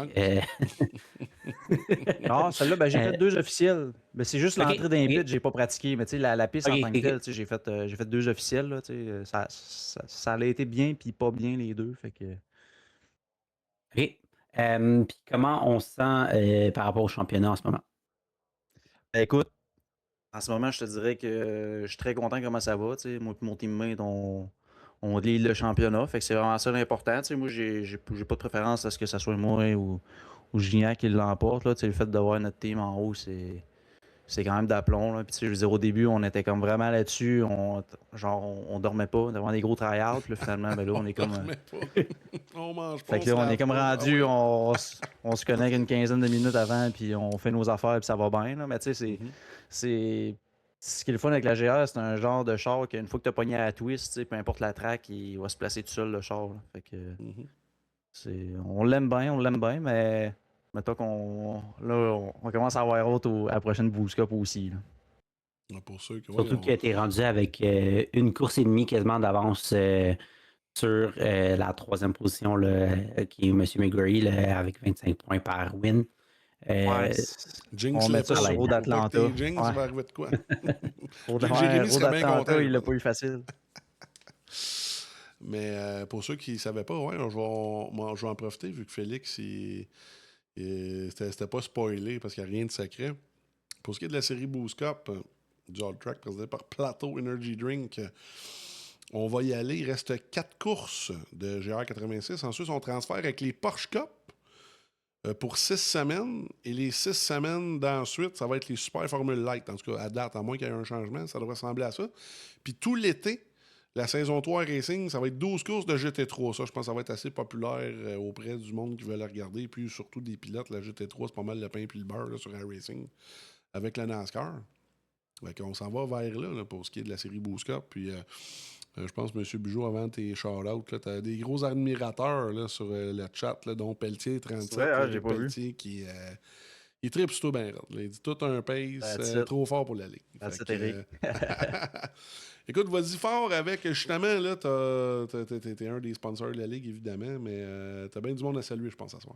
Non, celle-là, ben, j'ai fait 2 officiels. Ben, c'est juste l'entrée d'un pit, j'ai pas pratiqué. Mais tu sais, la piste en tant que telle, j'ai fait 2 officiels. Là, ça a été bien puis pas bien les deux. Fait que... OK. Puis comment on se sent par rapport au championnat en ce moment? Ben, écoute, en ce moment, je te dirais que je suis très content comment ça va. Moi et mon teammate, on lit le championnat. Fait que c'est vraiment ça l'important. Moi, j'ai pas de préférence à ce que ce soit moi ou Gignac qui l'emporte. Le fait de voir notre team en haut, c'est quand même d'aplomb. Puis je veux dire, au début, on était comme vraiment là-dessus. On dormait pas devant des gros tryouts. Finalement, ben là, on est comme. On mange pas. Fait que là, on est comme rendu, on se connecte une quinzaine de minutes avant, puis on fait nos affaires, puis ça va bien. Là. Mais tu sais, c'est. Ce qui est le fun avec la GR, c'est un genre de char qu'une fois que tu as pogné à la twist, peu importe la track, il va se placer tout seul, le char. Là. Fait que on l'aime bien, mais mettons qu'on on commence à avoir autre à la prochaine Boost Cup aussi. Là. Pour ceux qui, surtout que tu es rendu avec une course et demie quasiment d'avance sur la troisième position là, qui est M. McGrary avec 25 points par win. Jinx, on met ça sur Road d'Atlanta. Jinx va arriver de quoi? Road d'Atlanta, il l'a pas eu facile. Mais pour ceux qui ne savaient pas, je vais en profiter vu que Félix, c'était pas spoilé parce qu'il n'y a rien de secret. Pour ce qui est de la série Boost Cup, du All Track présenté par Plateau Energy Drink. On va y aller. Il reste 4 courses de GR86. Ensuite, on transfère avec les Porsche Cup pour 6 semaines. Et les 6 semaines d'ensuite, ça va être les Super Formule Light. En tout cas, à date, à moins qu'il y ait un changement, ça devrait ressembler à ça. Puis tout l'été, la saison 3 Racing, ça va être 12 courses de GT3. Ça, je pense que ça va être assez populaire auprès du monde qui veut la regarder. Puis surtout des pilotes. La GT3, c'est pas mal le pain et le beurre là, sur un Racing avec le NASCAR. Donc, on s'en va vers là, pour ce qui est de la série Boost Cup. Puis je pense, M. Bugeaud, avant tes shout-outs, tu as des gros admirateurs là, sur le chat, là, dont Pelletier 37. Ouais, j'ai pas Pelletier qui il tripe surtout bien raide. Il dit tout un pace, trop fort pour la ligue. C'est Eric. Écoute, vas-y fort avec, justement, là, t'es un des sponsors de la ligue, évidemment, mais t'as bien du monde à saluer, je pense, à ce soir.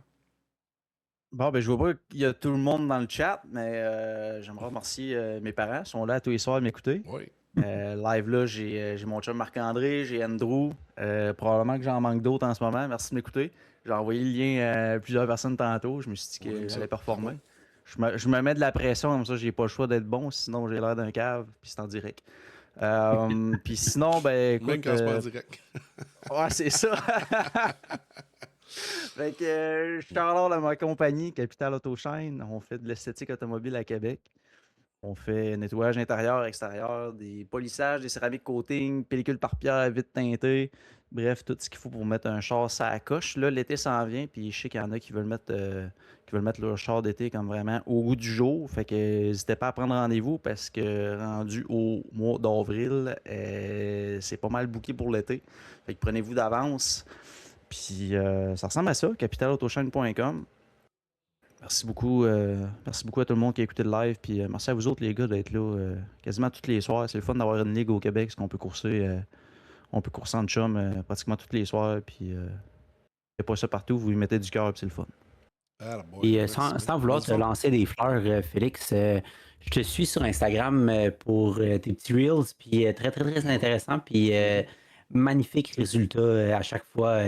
Bon, ben, je vois pas qu'il y a tout le monde dans le chat, mais j'aimerais remercier mes parents. Ils sont là tous les soirs à m'écouter. Oui. Live là, j'ai mon chum Marc-André, j'ai Andrew. Probablement que j'en manque d'autres en ce moment. Merci de m'écouter. J'ai envoyé le lien à plusieurs personnes tantôt. Je me suis dit que j'allais performer. Je me mets de la pression, comme ça, j'ai pas le choix d'être bon, sinon j'ai l'air d'un cave, puis c'est en direct. Puis sinon, ben écoute. Même quand c'est pas en direct. Ouais, c'est ça. Fait que je suis alors dans ma compagnie, Capital Autoshine. On fait de l'esthétique automobile à Québec. On fait nettoyage intérieur, extérieur, des polissages, des céramiques coating, pellicule par pierre, vitre teintée. Bref, tout ce qu'il faut pour mettre un char à la coche. Là, l'été s'en vient, puis je sais qu'il y en a qui veulent mettre leur char d'été comme vraiment au goût du jour. Fait que n'hésitez pas à prendre rendez-vous parce que rendu au mois d'avril, c'est pas mal booké pour l'été. Fait que prenez-vous d'avance. Puis ça ressemble à ça, capitalautoshine.com. Merci beaucoup à tout le monde qui a écouté le live. Puis merci à vous autres, les gars, d'être là quasiment tous les soirs. C'est le fun d'avoir une ligue au Québec, parce qu'on peut courser, en chum pratiquement tous les soirs. Puis il n'y a pas ça partout, vous y mettez du cœur, puis c'est le fun. Et sans vouloir te lancer des fleurs, Félix, je te suis sur Instagram pour tes petits reels, puis très, très, très intéressant. Puis magnifique résultat à chaque fois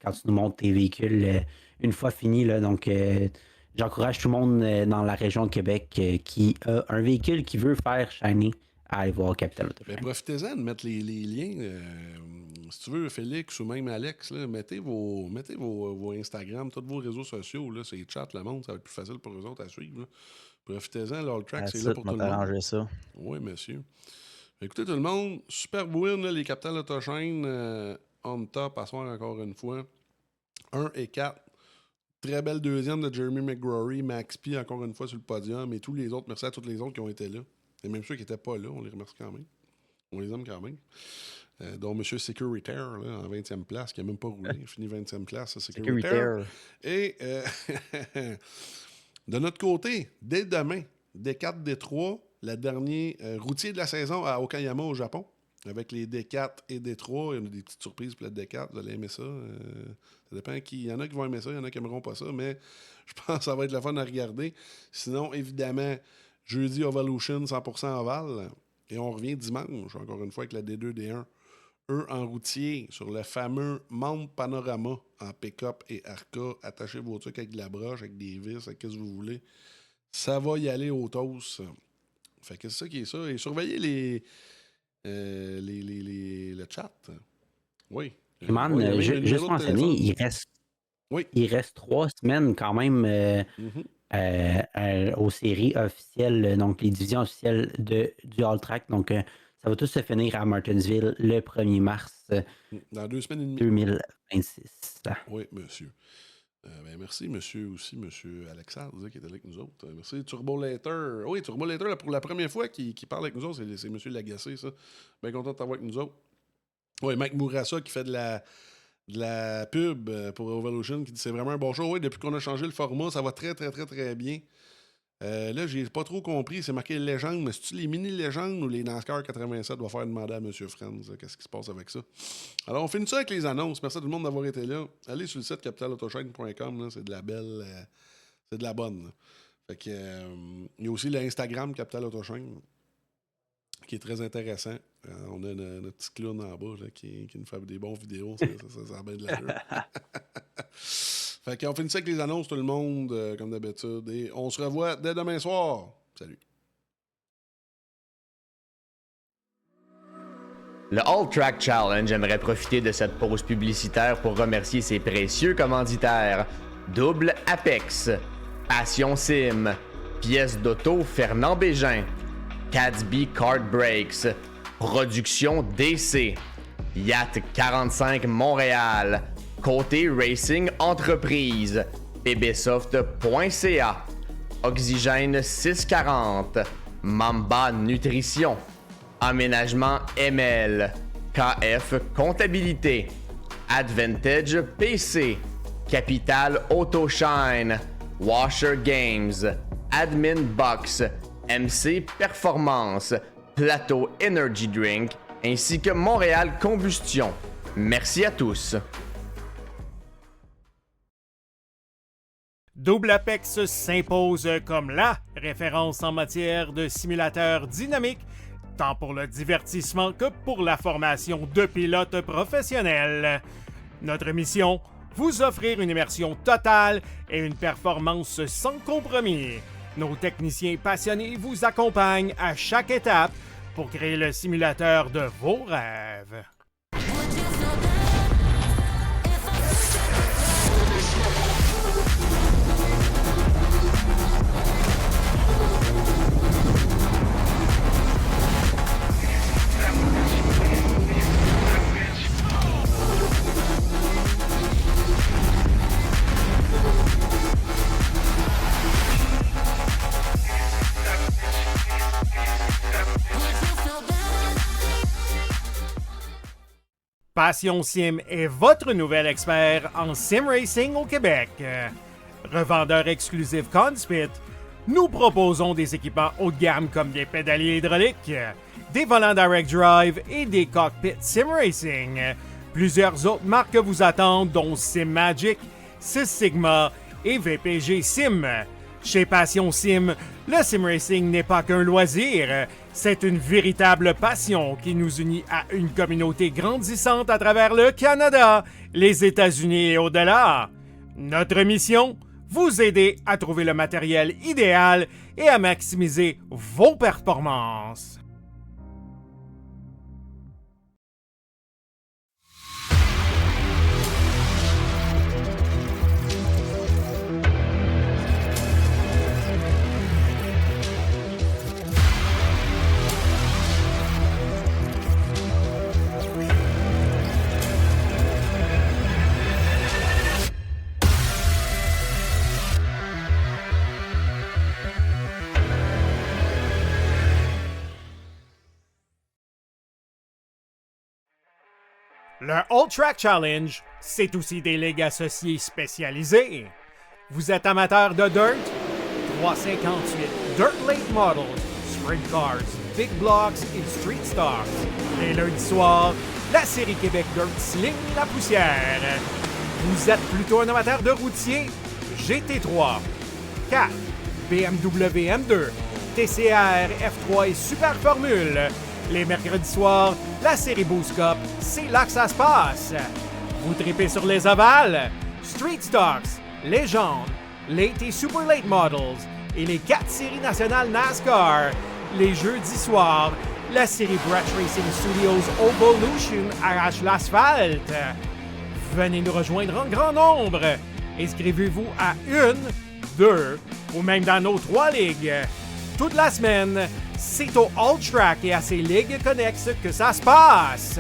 quand tu nous montres tes véhicules une fois finis. Là, donc, j'encourage tout le monde dans la région de Québec qui a un véhicule qui veut faire shiny à aller voir Capital Auto. Ben, profitez-en de mettre les liens. Si tu veux, Félix ou même Alex, là, mettez vos Instagram, tous vos réseaux sociaux. Là, c'est chat, le monde, ça va être plus facile pour eux autres à suivre. Là. Profitez-en, l'All Track, c'est là pour tout le monde. Ça. Oui, monsieur. Écoutez tout le monde, super win, là, les Capital Autoshine on top, à soir encore une fois. 1 et 4. Très belle deuxième de Jeremy McGrory, Max P encore une fois sur le podium et tous les autres. Merci à tous les autres qui ont été là. Et même ceux qui n'étaient pas là, on les remercie quand même. On les aime quand même. Dont M. Securitaire, là, en 20e place, qui n'a même pas roulé. Il finit 20e place, Securitaire. Et de notre côté, dès demain, D4, D3, le dernier routier de la saison à Okayama au Japon. Avec les D4 et D3, il y en a des petites surprises pour le D4, vous allez aimer ça. Ça dépend qui. Il y en a qui vont aimer ça, il y en a qui n'aimeront pas ça, mais je pense que ça va être le fun à regarder. Sinon, évidemment, jeudi Evolution 100% ovale. Et on revient dimanche, encore une fois, avec la D2, D1. Eux en routier sur le fameux Mount Panorama en pick-up et Arca. Attachez vos trucs avec de la broche, avec des vis, avec ce que vous voulez. Ça va y aller au toast. Fait que c'est ça qui est ça. Et surveillez le chat. Oui. Man, juste mentionner, il reste 3 semaines quand même aux séries officielles, donc les divisions officielles du All Track. Donc, ça va tout se finir à Martinsville le 1er mars dans 2 semaines et demie. 2026. Oui, monsieur. Merci, monsieur Alexandre, qui était là avec nous autres. Merci, Turbo Later. Oui, Turbo Later, pour la première fois qui parle avec nous autres, c'est monsieur Lagacé, ça. Bien content de t'avoir avec nous autres. Oui, Mike Mourassa qui fait de la pub pour Evolution, qui dit c'est vraiment un bon show. Oui, depuis qu'on a changé le format, ça va très, très, très, très bien. Là, j'ai pas trop compris. C'est marqué légende, mais c'est-tu les mini-légendes ou les NASCAR 87 va faire demander à M. Franz qu'est-ce qui se passe avec ça? Alors, on finit ça avec les annonces. Merci à tout le monde d'avoir été là. Allez sur le site capitalautoshine.com, c'est de la belle... c'est de la bonne. Là. Fait que, il y a aussi l'Instagram Capital Autoshine qui est très intéressant. On a notre petit clown en bas là, qui nous fait des bonnes vidéos. Ça a bien de l'allure. Fait qu'on finit ça avec les annonces, tout le monde, comme d'habitude. Et on se revoit dès demain soir. Salut. Le All Track Challenge aimerait profiter de cette pause publicitaire pour remercier ses précieux commanditaires. Double Apex, Passion Sim, Pièces d'auto Fernand Bégin, Cadsby Kart Brakes, Production DC, Yacht 45 Montréal, Côté Racing Entreprise, pbsoft.ca, Oxygène 640, Mamba Nutrition, Aménagement ML, KF Comptabilité, Advantage PC, Capital Autoshine, Washer Games, Admin Box, MC Performance, Plateau Energy Drink, ainsi que Montréal Combustion. Merci à tous. Double Apex s'impose comme la référence en matière de simulateurs dynamiques, tant pour le divertissement que pour la formation de pilotes professionnels. Notre mission, vous offrir une immersion totale et une performance sans compromis. Nos techniciens passionnés vous accompagnent à chaque étape pour créer le simulateur de vos rêves. Passion Sim est votre nouvel expert en sim racing au Québec. Revendeur exclusif Conspit, nous proposons des équipements haut de gamme comme des pédaliers hydrauliques, des volants direct drive et des cockpits sim racing. Plusieurs autres marques vous attendent, dont Sim Magic, Six Sigma et VPG Sim. Chez Passion Sim, le sim racing n'est pas qu'un loisir, c'est une véritable passion qui nous unit à une communauté grandissante à travers le Canada, les États-Unis et au-delà. Notre mission, vous aider à trouver le matériel idéal et à maximiser vos performances. Le All Track Challenge, c'est aussi des ligues associées spécialisées. Vous êtes amateur de dirt? 358 Dirt Late Models, Sprint Cars, Big Blocks et Street Stars. Les lundis soirs, la série Québec Dirt sling la poussière. Vous êtes plutôt un amateur de routier? GT3, 4, BMW M2, TCR, F3 et Super Formule. Les mercredis soirs, la série Boost Cup, c'est là que ça se passe. Vous tripez sur les ovales, Street Stocks, Légende, Late et Super Late Models et les 4 séries nationales NASCAR. Les jeudis soirs, la série Brett Racing Studios Evolution arrache l'asphalte. Venez nous rejoindre en grand nombre. Inscrivez-vous à 1, 2 ou même dans nos 3 ligues. Toute la semaine, c'est au All Track et à ses ligues connexes que ça se passe.